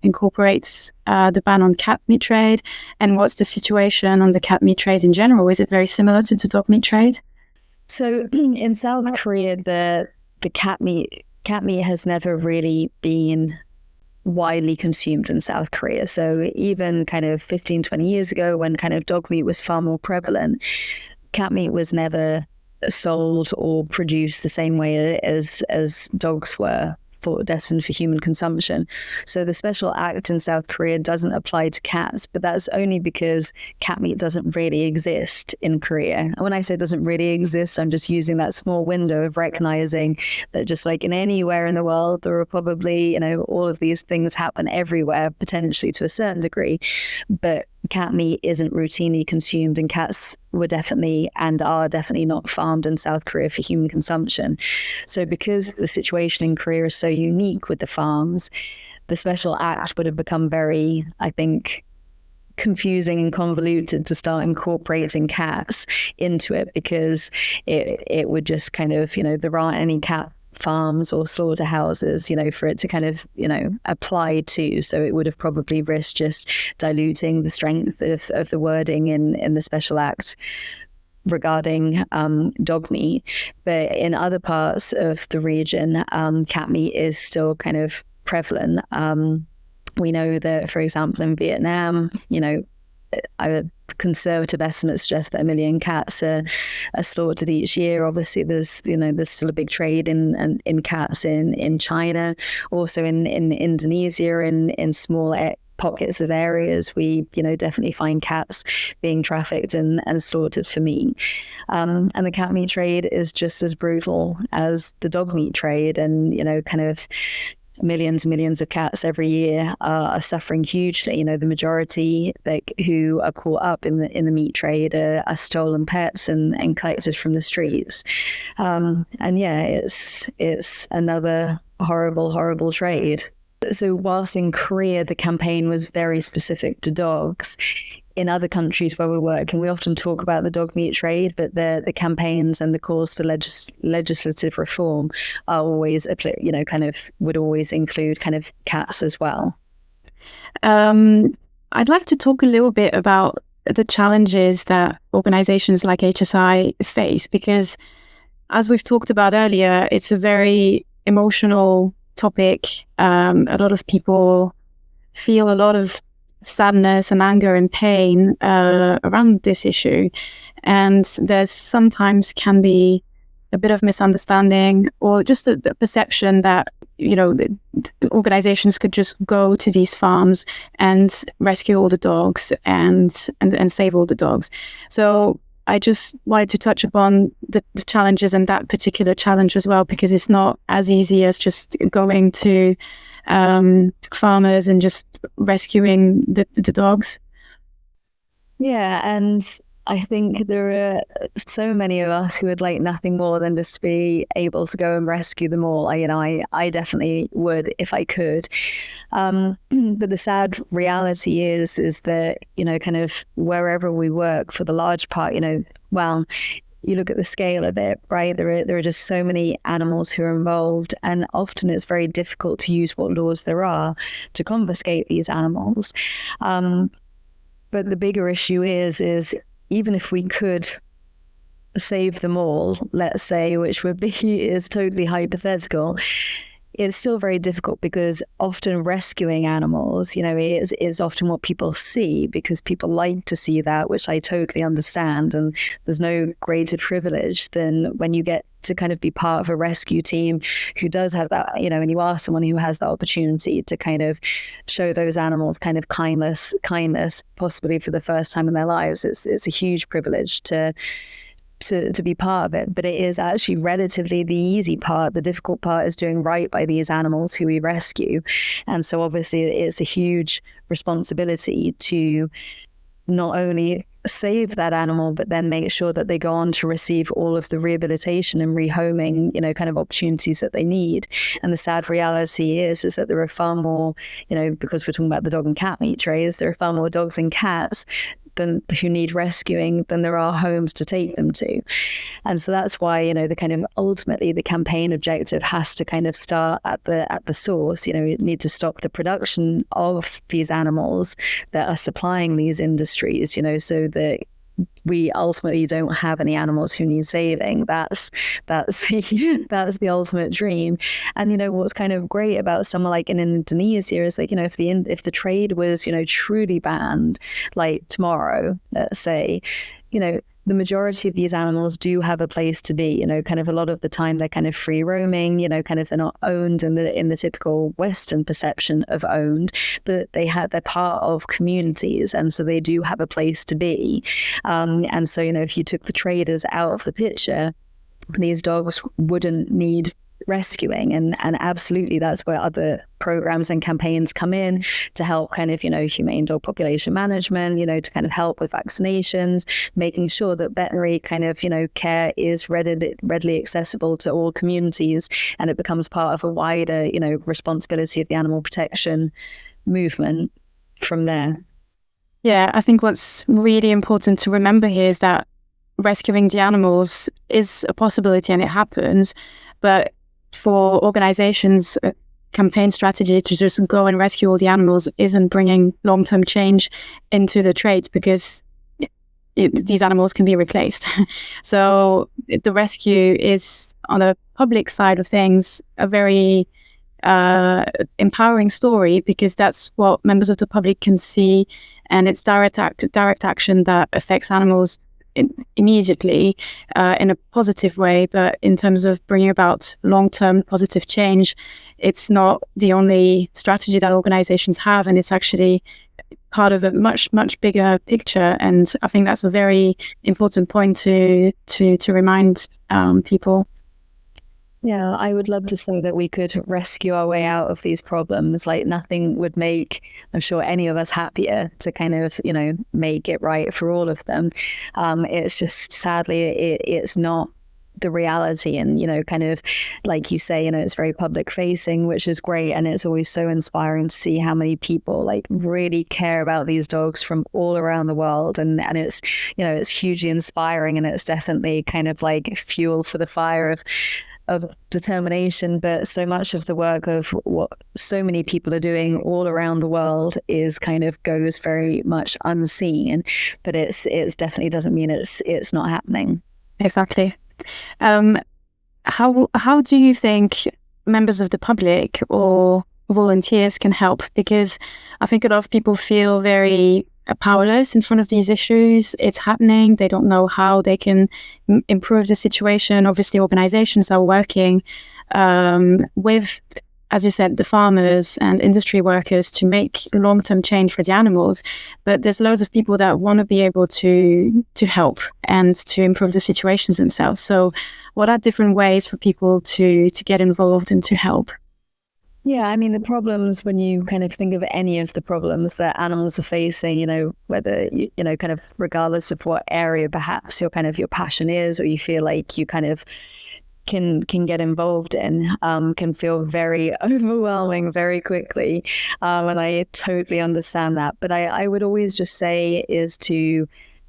incorporates the ban on cat meat trade, and what's the situation on the cat meat trade in general? Is it very similar to the dog meat trade? So in South Korea, the cat meat has never really been widely consumed in South Korea. So even kind of 15, 20 years ago, when kind of dog meat was far more prevalent, cat meat was never sold or produced the same way as dogs were destined for human consumption. So the special act in South Korea doesn't apply to cats, but that's only because cat meat doesn't really exist in Korea. And when I say doesn't really exist, I'm just using that small window of recognizing that just like in anywhere in the world, there are probably, all of these things happen everywhere, potentially to a certain degree, but cat meat isn't routinely consumed, and cats were definitely and are definitely not farmed in South Korea for human consumption. So because the situation in Korea is so unique with the farms, the special act would have become very, I think, confusing and convoluted to start incorporating cats into it, because it would just kind of, there aren't any cat farms or slaughterhouses, for it to kind of, apply to. So it would have probably risked just diluting the strength of the wording in the Special Act regarding dog meat. But in other parts of the region, cat meat is still kind of prevalent. We know that, for example, in Vietnam, conservative estimates suggest that 1 million cats are slaughtered each year. Obviously, there's still a big trade in cats in China, also in Indonesia, in small pockets of areas. We definitely find cats being trafficked and slaughtered for meat. And the cat meat trade is just as brutal as the dog meat trade, and kind of millions and millions of cats every year are suffering hugely. The majority who are caught up in the meat trade are stolen pets and collected from the streets. And yeah, it's another horrible trade. So whilst in Korea the campaign was very specific to dogs, in other countries where we work, and we often talk about the dog meat trade, but the campaigns and the calls for legislative reform are always, would always include kind of cats as well. I'd like to talk a little bit about the challenges that organizations like HSI face, because as we've talked about earlier, it's a very emotional topic. A lot of people feel a lot of sadness and anger and pain around this issue, and there's sometimes can be a bit of misunderstanding or just a perception that the organizations could just go to these farms and rescue all the dogs and save all the dogs. So I just wanted to touch upon the challenges and that particular challenge as well, because it's not as easy as just going to farmers and just rescuing the dogs. Yeah, and I think there are so many of us who would like nothing more than just to be able to go and rescue them all. I definitely would if I could. But the sad reality is that, kind of wherever we work, for the large part, you look at the scale of it, right? There are just so many animals who are involved, and often it's very difficult to use what laws there are to confiscate these animals. But the bigger issue is even if we could save them all, let's say, which is totally hypothetical, it's still very difficult, because often rescuing animals, is often what people see, because people like to see that, which I totally understand. And there's no greater privilege than when you get to kind of be part of a rescue team who does have that, and you are someone who has the opportunity to kind of show those animals kind of kindness, possibly for the first time in their lives. It's a huge privilege to be part of it, but it is actually relatively the easy part. The difficult part is doing right by these animals who we rescue. And so obviously it's a huge responsibility to not only save that animal, but then make sure that they go on to receive all of the rehabilitation and rehoming, kind of opportunities that they need. And the sad reality is that there are far more, because we're talking about the dog and cat meat trades, there are far more dogs and cats who need rescuing than there are homes to take them to. And so that's why, the kind of ultimately the campaign objective has to kind of start at the source. You need to stop the production of these animals that are supplying these industries, so that we ultimately don't have any animals who need saving. That's the ultimate dream. And what's kind of great about somewhere like in Indonesia is if the trade was truly banned, like tomorrow, let's say, the majority of these animals do have a place to be. Kind of a lot of the time they're kind of free roaming. Kind of they're not owned in the typical Western perception of owned, but they're part of communities, and so they do have a place to be. And so if you took the traders out of the picture, these dogs wouldn't need rescuing, and absolutely that's where other programs and campaigns come in to help kind of humane dog population management, to kind of help with vaccinations, making sure that veterinary kind of care is readily accessible to all communities, and it becomes part of a wider responsibility of the animal protection movement from there. Yeah, I think what's really important to remember here is that rescuing the animals is a possibility and it happens. But for organizations, a campaign strategy to just go and rescue all the animals isn't bringing long-term change into the trade, because these animals can be replaced. So the rescue is, on the public side of things, a very empowering story, because that's what members of the public can see, and it's direct action that affects animals immediately in a positive way. But in terms of bringing about long-term positive change, it's not the only strategy that organizations have, and it's actually part of a much bigger picture. And I think that's a very important point to remind people. Yeah, I would love to say that we could rescue our way out of these problems. Like, nothing would make, I'm sure, any of us happier to kind of, make it right for all of them. It's just, sadly, it's not the reality. And, kind of like you say, it's very public facing, which is great. And it's always so inspiring to see how many people like really care about these dogs from all around the world. And it's, it's hugely inspiring, and it's definitely kind of like fuel for the fire of determination. But so much of the work of what so many people are doing all around the world is kind of goes very much unseen, but it's definitely doesn't mean it's not happening. Exactly. How do you think members of the public or volunteers can help? Because I think a lot of people feel very powerless in front of these issues. It's happening. They don't know how they can improve the situation. Obviously, organizations are working with, as you said, the farmers and industry workers to make long-term change for the animals. But there's loads of people that want to be able to help and to improve the situations themselves. So what are different ways for people to get involved and to help? Yeah, I mean, the problems, when you kind of think of any of the problems that animals are facing, whether, kind of regardless of what area perhaps your passion is, or you feel like you kind of can get involved in, can feel very overwhelming very quickly. And I totally understand that. But I would always just say is to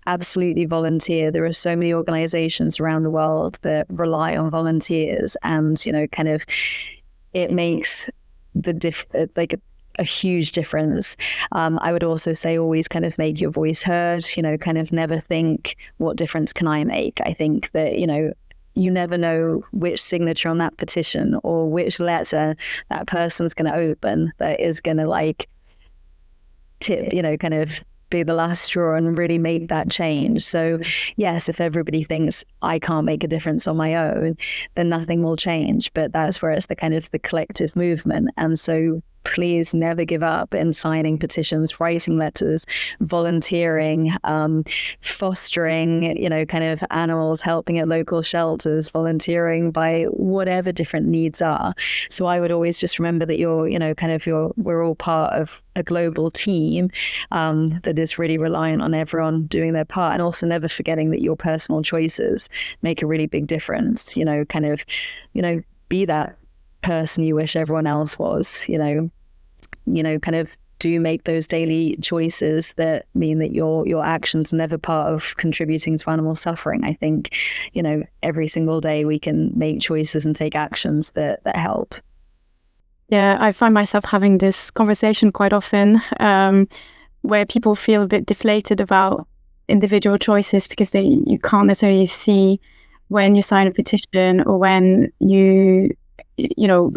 absolutely volunteer. There are so many organizations around the world that rely on volunteers, and, kind of it makes a huge difference. I would also say always kind of make your voice heard, kind of never think, what difference can I make? I think that, you never know which signature on that petition or which letter that person's going to open that is going to like tip, kind of be the last straw and really make that change. So yes, if everybody thinks I can't make a difference on my own, then nothing will change. But that's where it's the kind of the collective movement. And so please never give up in signing petitions, writing letters, volunteering, fostering, kind of animals, helping at local shelters, volunteering by whatever different needs are. So I would always just remember that we're all part of a global team that is really reliant on everyone doing their part, and also never forgetting that your personal choices make a really big difference. Be that person you wish everyone else was, kind of do make those daily choices that mean that your actions are never part of contributing to animal suffering. I think, every single day we can make choices and take actions that help. Yeah, I find myself having this conversation quite often where people feel a bit deflated about individual choices because you can't necessarily see when you sign a petition or when you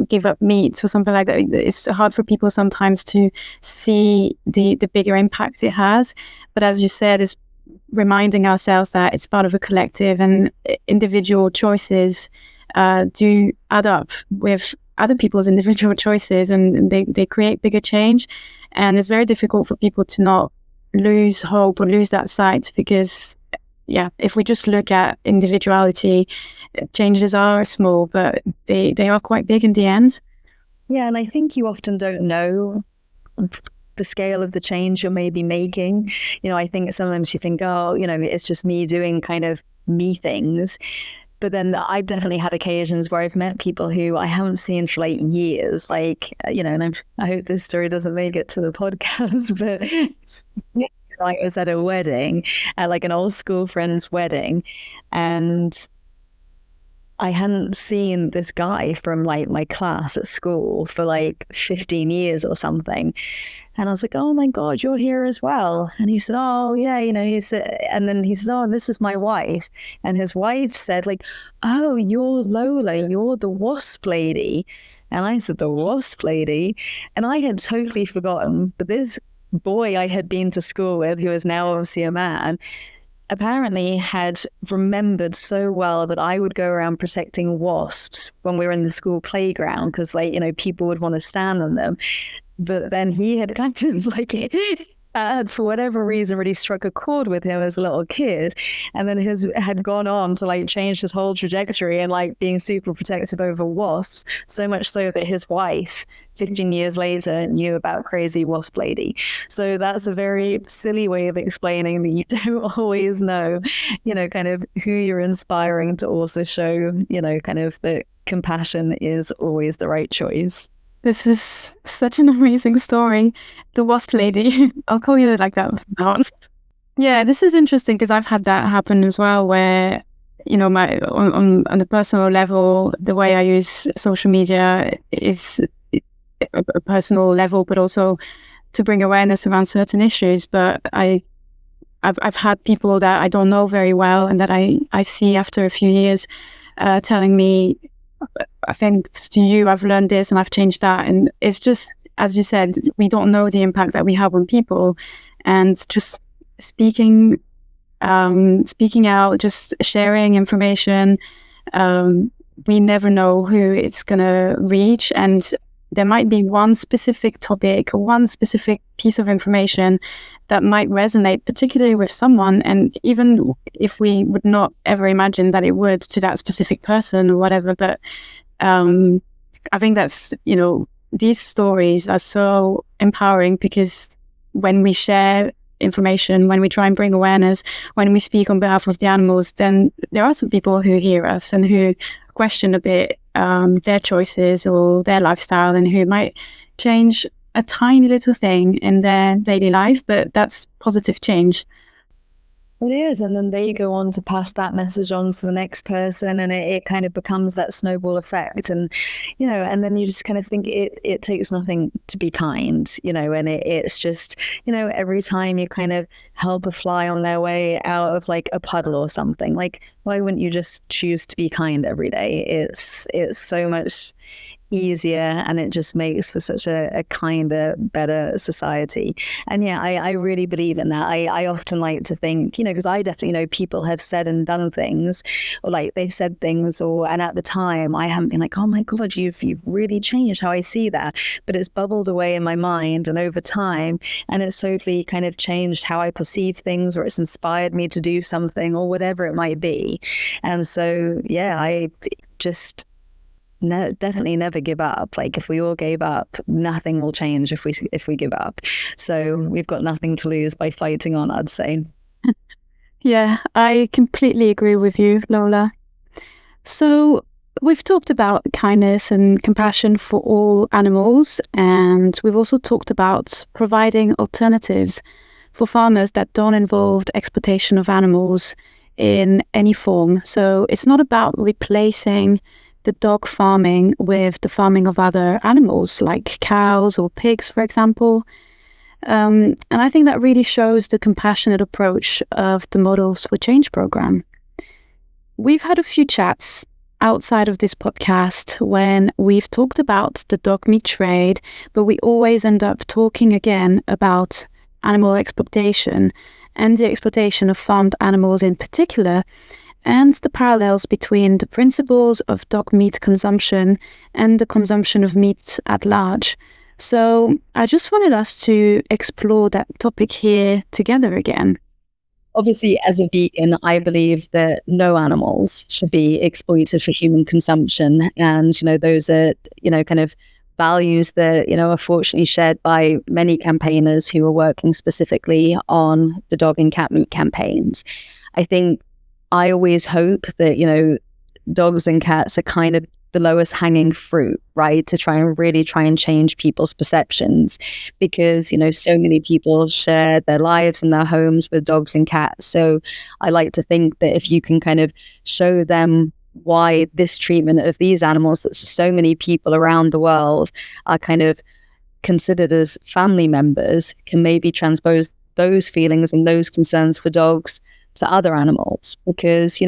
give up meat or something like that. It's hard for people sometimes to see the bigger impact it has. But as you said, it's reminding ourselves that it's part of a collective, and individual choices do add up with other people's individual choices, and they create bigger change. And it's very difficult for people to not lose hope or lose that sight, because if we just look at individuality, changes are small, but they are quite big in the end. Yeah, and I think you often don't know the scale of the change you're maybe making. I think sometimes you think, it's just me doing kind of me things. But then I've definitely had occasions where I've met people who I haven't seen for like years, and I hope this story doesn't make it to the podcast, but I was at a wedding, at like an old school friend's wedding, and I hadn't seen this guy from like my class at school for like 15 years or something. And I was like, oh my God, you're here as well. And he said, oh yeah, he said, and then he said, oh, this is my wife. And his wife said like, oh, you're Lola, you're the wasp lady. And I said, the wasp lady? And I had totally forgotten, but this boy I had been to school with, who is now obviously a man, apparently had remembered so well that I would go around protecting wasps when we were in the school playground, because people would want to stand on them. But then he had kind of like, for whatever reason, really struck a chord with him as a little kid. And then had gone on to like change his whole trajectory and like being super protective over wasps, so much so that his wife, 15 years later, knew about crazy wasp lady. So that's a very silly way of explaining that you don't always know, kind of who you're inspiring to also show, kind of that compassion is always the right choice. This is such an amazing story. The wasp lady. I'll call you like that from now on. Yeah, this is interesting because I've had that happen as well, where, my on a personal level, the way I use social media is a personal level, but also to bring awareness around certain issues. But I've had people that I don't know very well and that I see after a few years telling me, thanks to you, I've learned this and I've changed that. And it's just, as you said, we don't know the impact that we have on people, and just speaking out, just sharing information. We never know who it's going to reach. And there might be one specific topic or one specific piece of information that might resonate particularly with someone. And even if we would not ever imagine that it would to that specific person or whatever, but I think that's, these stories are so empowering, because when we share information, when we try and bring awareness, when we speak on behalf of the animals, then there are some people who hear us and who question a bit their choices or their lifestyle, and who might change a tiny little thing in their daily life, but that's positive change. It is. And then they go on to pass that message on to the next person, and it kind of becomes that snowball effect. And, and then you just kind of think it takes nothing to be kind, and it's just, every time you kind of help a fly on their way out of like a puddle or something, like, why wouldn't you just choose to be kind every day? It's so much easier, and it just makes for such a kinder, better society. And yeah, I really believe in that. I often like to think, because I definitely know people have said and done things, or like they've said things, and at the time I haven't been like, oh my God, you've really changed how I see that, but it's bubbled away in my mind and over time, and it's totally kind of changed how I perceive things, or it's inspired me to do something, or whatever it might be. And so yeah, I just definitely never give up. Like, if we all gave up, nothing will change if we give up. So we've got nothing to lose by fighting on, I'd say. Yeah, I completely agree with you, Lola. So we've talked about kindness and compassion for all animals, and we've also talked about providing alternatives for farmers that don't involve the exploitation of animals in any form. So it's not about replacing the dog farming with the farming of other animals like cows or pigs, for example. And I think that really shows the compassionate approach of the Models for Change program. We've had a few chats outside of this podcast when we've talked about the dog meat trade, but we always end up talking again about animal exploitation and the exploitation of farmed animals in particular, and the parallels between the principles of dog meat consumption and the consumption of meat at large. So I just wanted us to explore that topic here together again. Obviously, as a vegan, I believe that no animals should be exploited for human consumption. And, those are, kind of values that, are fortunately shared by many campaigners who are working specifically on the dog and cat meat campaigns. I think I always hope that, dogs and cats are kind of the lowest hanging fruit, right? To really try and change people's perceptions, because, so many people share their lives and their homes with dogs and cats. So I like to think that if you can kind of show them why this treatment of these animals that so many people around the world are kind of considered as family members, can maybe transpose those feelings and those concerns for dogs to other animals. Because,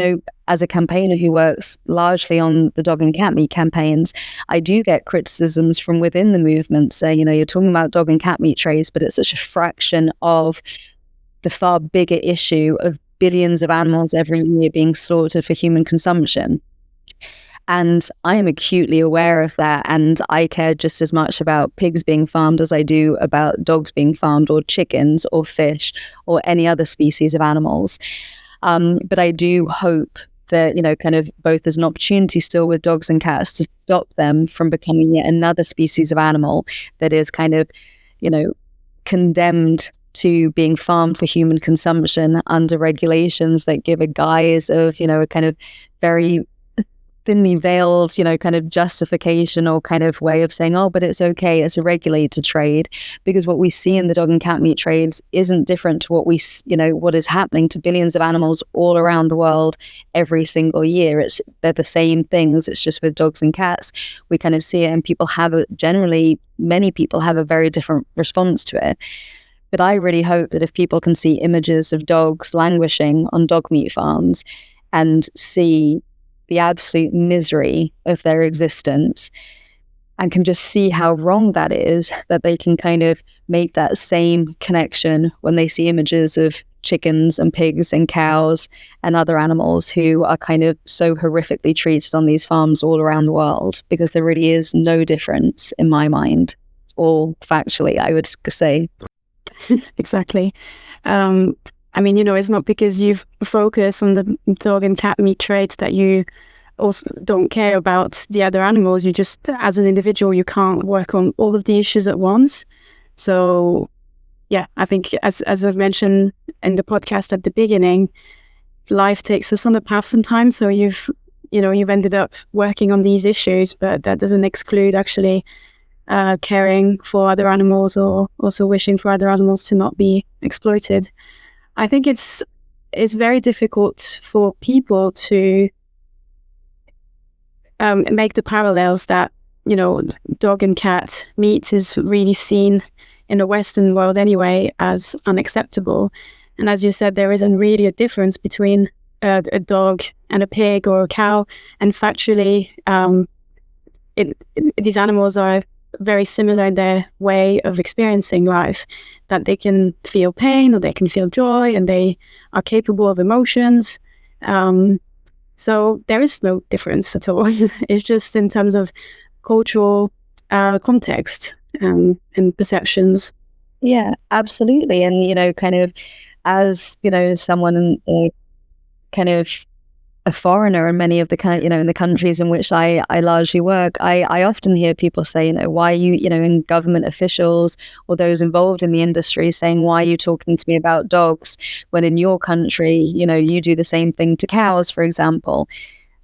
as a campaigner who works largely on the dog and cat meat campaigns, I do get criticisms from within the movement saying, you're talking about dog and cat meat trades, but it's such a fraction of the far bigger issue of billions of animals every year being slaughtered for human consumption. And I am acutely aware of that. And I care just as much about pigs being farmed as I do about dogs being farmed, or chickens, or fish, or any other species of animals. But I do hope that, kind of both as an opportunity still with dogs and cats to stop them from becoming yet another species of animal that is kind of, condemned to being farmed for human consumption under regulations that give a guise of, a kind of very thinly veiled, kind of justification or kind of way of saying, oh, but it's okay, it's a regulated trade. Because what we see in the dog and cat meat trades isn't different to what is happening to billions of animals all around the world every single year. They're the same things. It's just with dogs and cats, we kind of see it, and many people have a very different response to it. But I really hope that if people can see images of dogs languishing on dog meat farms and see the absolute misery of their existence, and can just see how wrong that is, that they can kind of make that same connection when they see images of chickens and pigs and cows and other animals who are kind of so horrifically treated on these farms all around the world. Because there really is no difference in my mind, or factually, I would say. Exactly. It's not because you focus on the dog and cat meat trades that you also don't care about the other animals. You just, as an individual, you can't work on all of the issues at once. So, yeah, I think as I've mentioned in the podcast at the beginning, life takes us on a path sometimes. So you've ended up working on these issues, but that doesn't exclude actually caring for other animals, or also wishing for other animals to not be exploited. I think it's very difficult for people to make the parallels that, dog and cat meat is really seen in the Western world anyway as unacceptable. And as you said, there isn't really a difference between a dog and a pig or a cow. And factually, these animals are very similar in their way of experiencing life, that they can feel pain or they can feel joy, and they are capable of emotions. So there is no difference at all. It's just in terms of cultural context and perceptions. Yeah, absolutely. And, kind of as, someone kind of a foreigner in many of the in the countries in which I largely work, I often hear people say, why are you, in government officials or those involved in the industry saying, why are you talking to me about dogs when in your country, you do the same thing to cows, for example.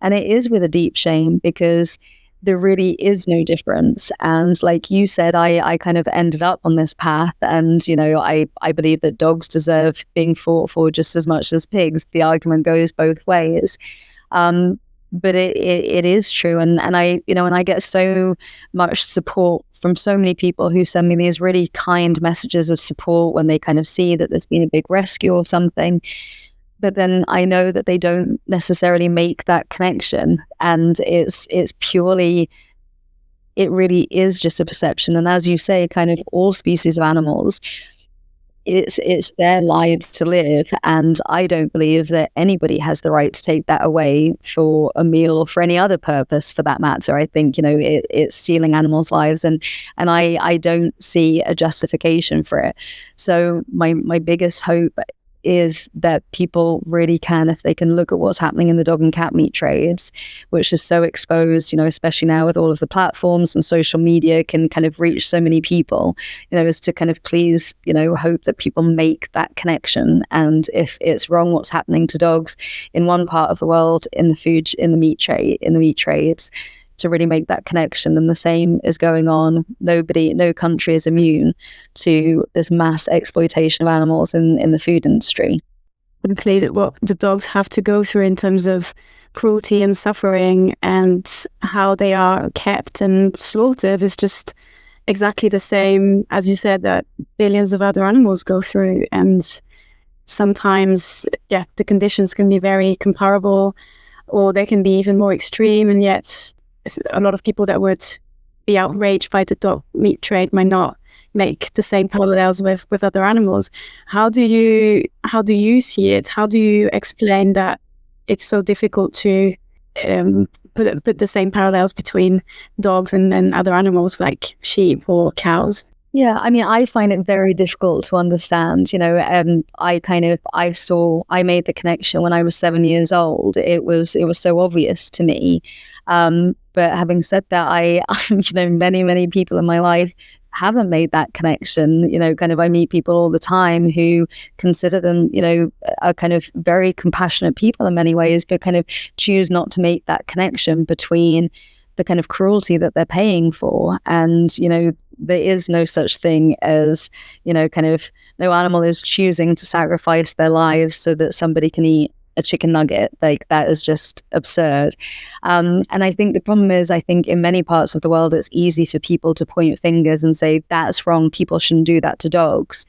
And it is with a deep shame, because there really is no difference. And like you said, I kind of ended up on this path, and I believe that dogs deserve being fought for just as much as pigs. The argument goes both ways, but it is true. And I and I get so much support from so many people who send me these really kind messages of support when they kind of see that there's been a big rescue or something. But then I know that they don't necessarily make that connection, and it's purely, it really is just a perception. And as you say, kind of all species of animals, it's their lives to live, and I don't believe that anybody has the right to take that away for a meal or for any other purpose, for that matter. I think it's stealing animals' lives, and I don't see a justification for it. So my biggest hope is that people really can, if they can look at what's happening in the dog and cat meat trades, which is so exposed, especially now with all of the platforms and social media can kind of reach so many people, is to kind of please, hope that people make that connection. And if it's wrong what's happening to dogs in one part of the world in the meat trades, to really make that connection. And the same is going on. No country is immune to this mass exploitation of animals in the food industry. Simply that what the dogs have to go through in terms of cruelty and suffering and how they are kept and slaughtered is just exactly the same, as you said, that billions of other animals go through. And sometimes, the conditions can be very comparable, or they can be even more extreme. And yet a lot of people that would be outraged by the dog meat trade might not make the same parallels with other animals. How do you see it? How do you explain that it's so difficult to put the same parallels between dogs and other animals like sheep or cows? Yeah, I mean, I find it very difficult to understand. I made the connection when I was 7 years old. It was so obvious to me. But having said that, I many people in my life haven't made that connection. I meet people all the time who consider them, are kind of very compassionate people in many ways, but kind of choose not to make that connection between the kind of cruelty that they're paying for. And, there is no such thing as, no animal is choosing to sacrifice their lives so that somebody can eat a chicken nugget. Like, that is just absurd. And I think the problem is, in many parts of the world, it's easy for people to point fingers and say, that's wrong, people shouldn't do that to dogs.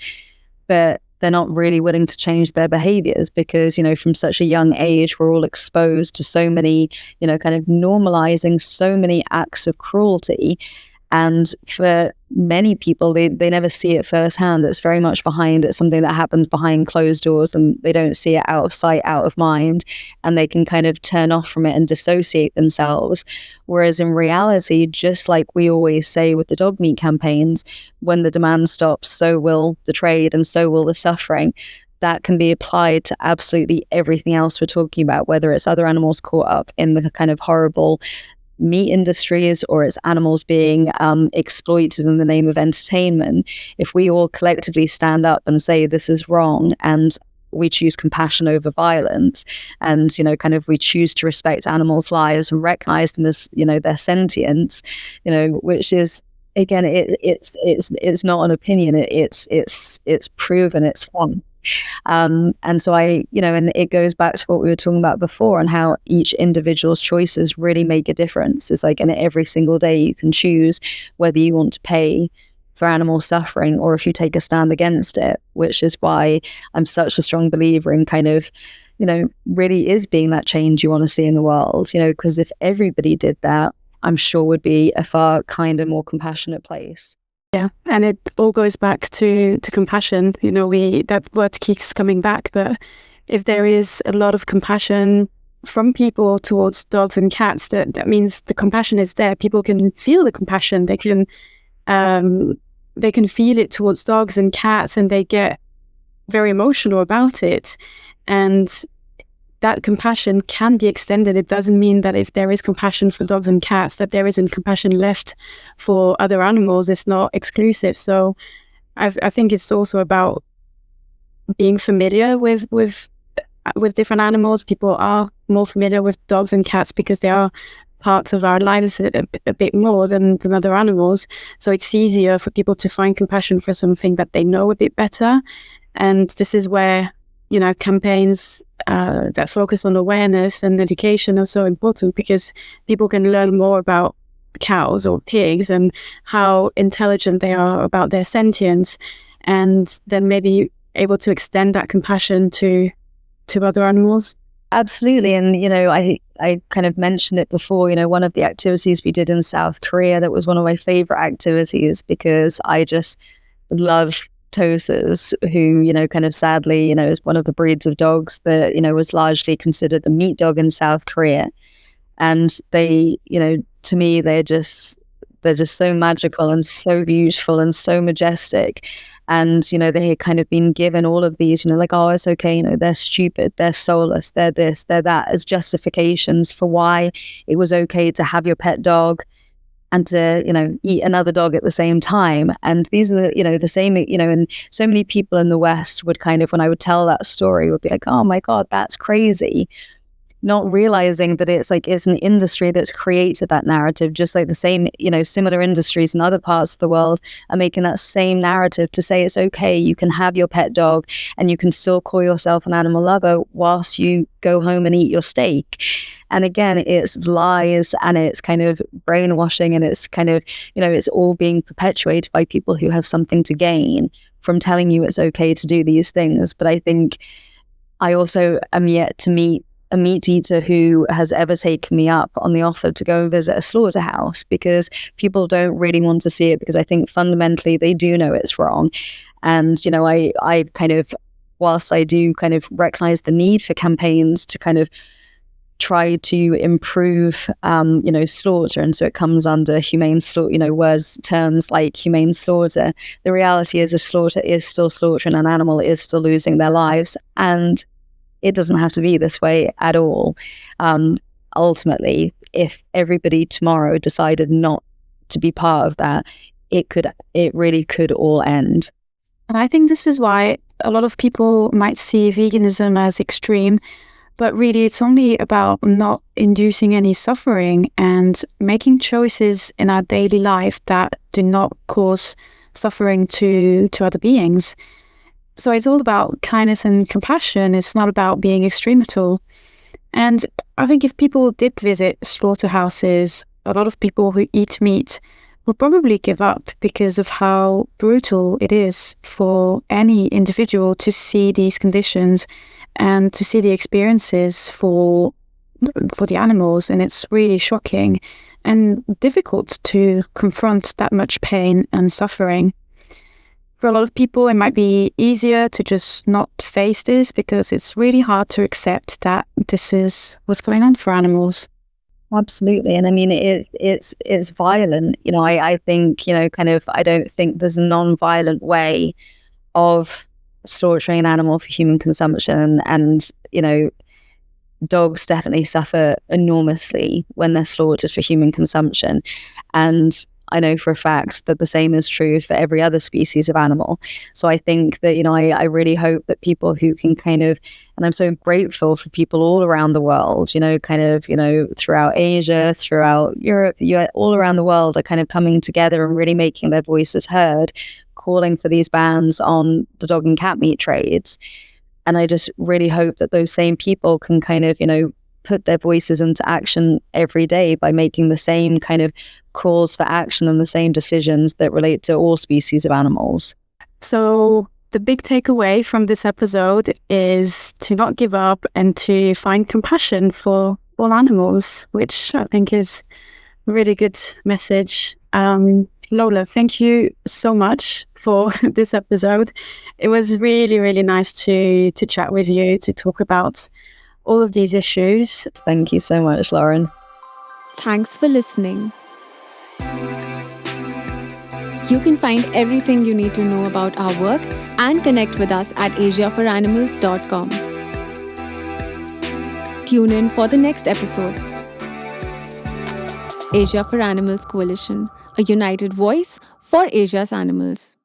But they're not really willing to change their behaviors because, from such a young age, we're all exposed to so many, kind of normalizing so many acts of cruelty. And for many people, they never see it firsthand. It's very much it's something that happens behind closed doors, and they don't see it out of sight, out of mind, and they can kind of turn off from it and dissociate themselves. Whereas in reality, just like we always say with the dog meat campaigns, when the demand stops, so will the trade and so will the suffering. That can be applied to absolutely everything else we're talking about, whether it's other animals caught up in the kind of horrible meat industries or it's animals being exploited in the name of entertainment. If we all collectively stand up and say this is wrong, and we choose compassion over violence, and we choose to respect animals' lives and recognize them as their sentience, which is, again, it's not an opinion, it's proven, it's fun. And so and it goes back to what we were talking about before, and how each individual's choices really make a difference. It's like in every single day you can choose whether you want to pay for animal suffering or if you take a stand against it, which is why I'm such a strong believer in really is being that change you want to see in the world, because if everybody did that, I'm sure would be a far kinder, more compassionate place. Yeah, and it all goes back to compassion. That word keeps coming back, but if there is a lot of compassion from people towards dogs and cats, that means the compassion is there. People can feel the compassion. They can feel it towards dogs and cats, and they get very emotional about it. And that compassion can be extended. It doesn't mean that if there is compassion for dogs and cats, that there isn't compassion left for other animals. It's not exclusive. So I think it's also about being familiar with different animals. People are more familiar with dogs and cats because they are parts of our lives a bit more than other animals. So it's easier for people to find compassion for something that they know a bit better. And this is where campaigns that focus on awareness and education are so important, because people can learn more about cows or pigs and how intelligent they are about their sentience, and then maybe able to extend that compassion to other animals. Absolutely. And, I kind of mentioned it before, one of the activities we did in South Korea, that was one of my favorite activities, because I just love Tosas, who, kind of sadly, is one of the breeds of dogs that, was largely considered a meat dog in South Korea. And they, to me, they're just so magical and so beautiful and so majestic. And, they had kind of been given all of these, like, oh, it's okay, they're stupid, they're soulless, they're this, they're that, as justifications for why it was okay to have your pet dog and to, eat another dog at the same time. And these are the same, and so many people in the West would kind of, when I would tell that story, would be like, oh my God, that's crazy. not realizing that it's an industry that's created that narrative, just like the same, similar industries in other parts of the world are making that same narrative to say it's okay, you can have your pet dog and you can still call yourself an animal lover whilst you go home and eat your steak. And again, it's lies and it's kind of brainwashing, and it's kind of, it's all being perpetuated by people who have something to gain from telling you it's okay to do these things. But I think I also am yet to meet a meat eater who has ever taken me up on the offer to go and visit a slaughterhouse, because people don't really want to see it, because I think fundamentally they do know it's wrong. And, I kind of, whilst I do kind of recognize the need for campaigns to kind of try to improve, slaughter, and so it comes under humane slaughter, terms like humane slaughter. The reality is a slaughter is still slaughter, and an animal is still losing their lives, and it doesn't have to be this way at all. Ultimately, if everybody tomorrow decided not to be part of that, it really could all end. And I think this is why a lot of people might see veganism as extreme, but really it's only about not inducing any suffering and making choices in our daily life that do not cause suffering to other beings. So it's all about kindness and compassion. It's not about being extreme at all. And I think if people did visit slaughterhouses, a lot of people who eat meat will probably give up, because of how brutal it is for any individual to see these conditions and to see the experiences for the animals. And it's really shocking and difficult to confront that much pain and suffering. For a lot of people, it might be easier to just not face this, because it's really hard to accept that this is what's going on for animals. Absolutely. And I mean, it's violent. I think, I don't think there's a non-violent way of slaughtering an animal for human consumption. And, dogs definitely suffer enormously when they're slaughtered for human consumption. And I know for a fact that the same is true for every other species of animal. So I think that, I really hope that people who can kind of, and I'm so grateful for people all around the world, throughout Asia, throughout Europe, all around the world are kind of coming together and really making their voices heard, calling for these bans on the dog and cat meat trades. And I just really hope that those same people can kind of, put their voices into action every day by making the same kind of calls for action and the same decisions that relate to all species of animals. So the big takeaway from this episode is to not give up and to find compassion for all animals, which I think is a really good message. Lola, thank you so much for this episode. It was really, really nice to chat with you, to talk about all of these issues. Thank you so much, Lauren. Thanks for listening. You can find everything you need to know about our work and connect with us at asiaforanimals.com. Tune in for the next episode. Asia for Animals Coalition, a united voice for Asia's animals.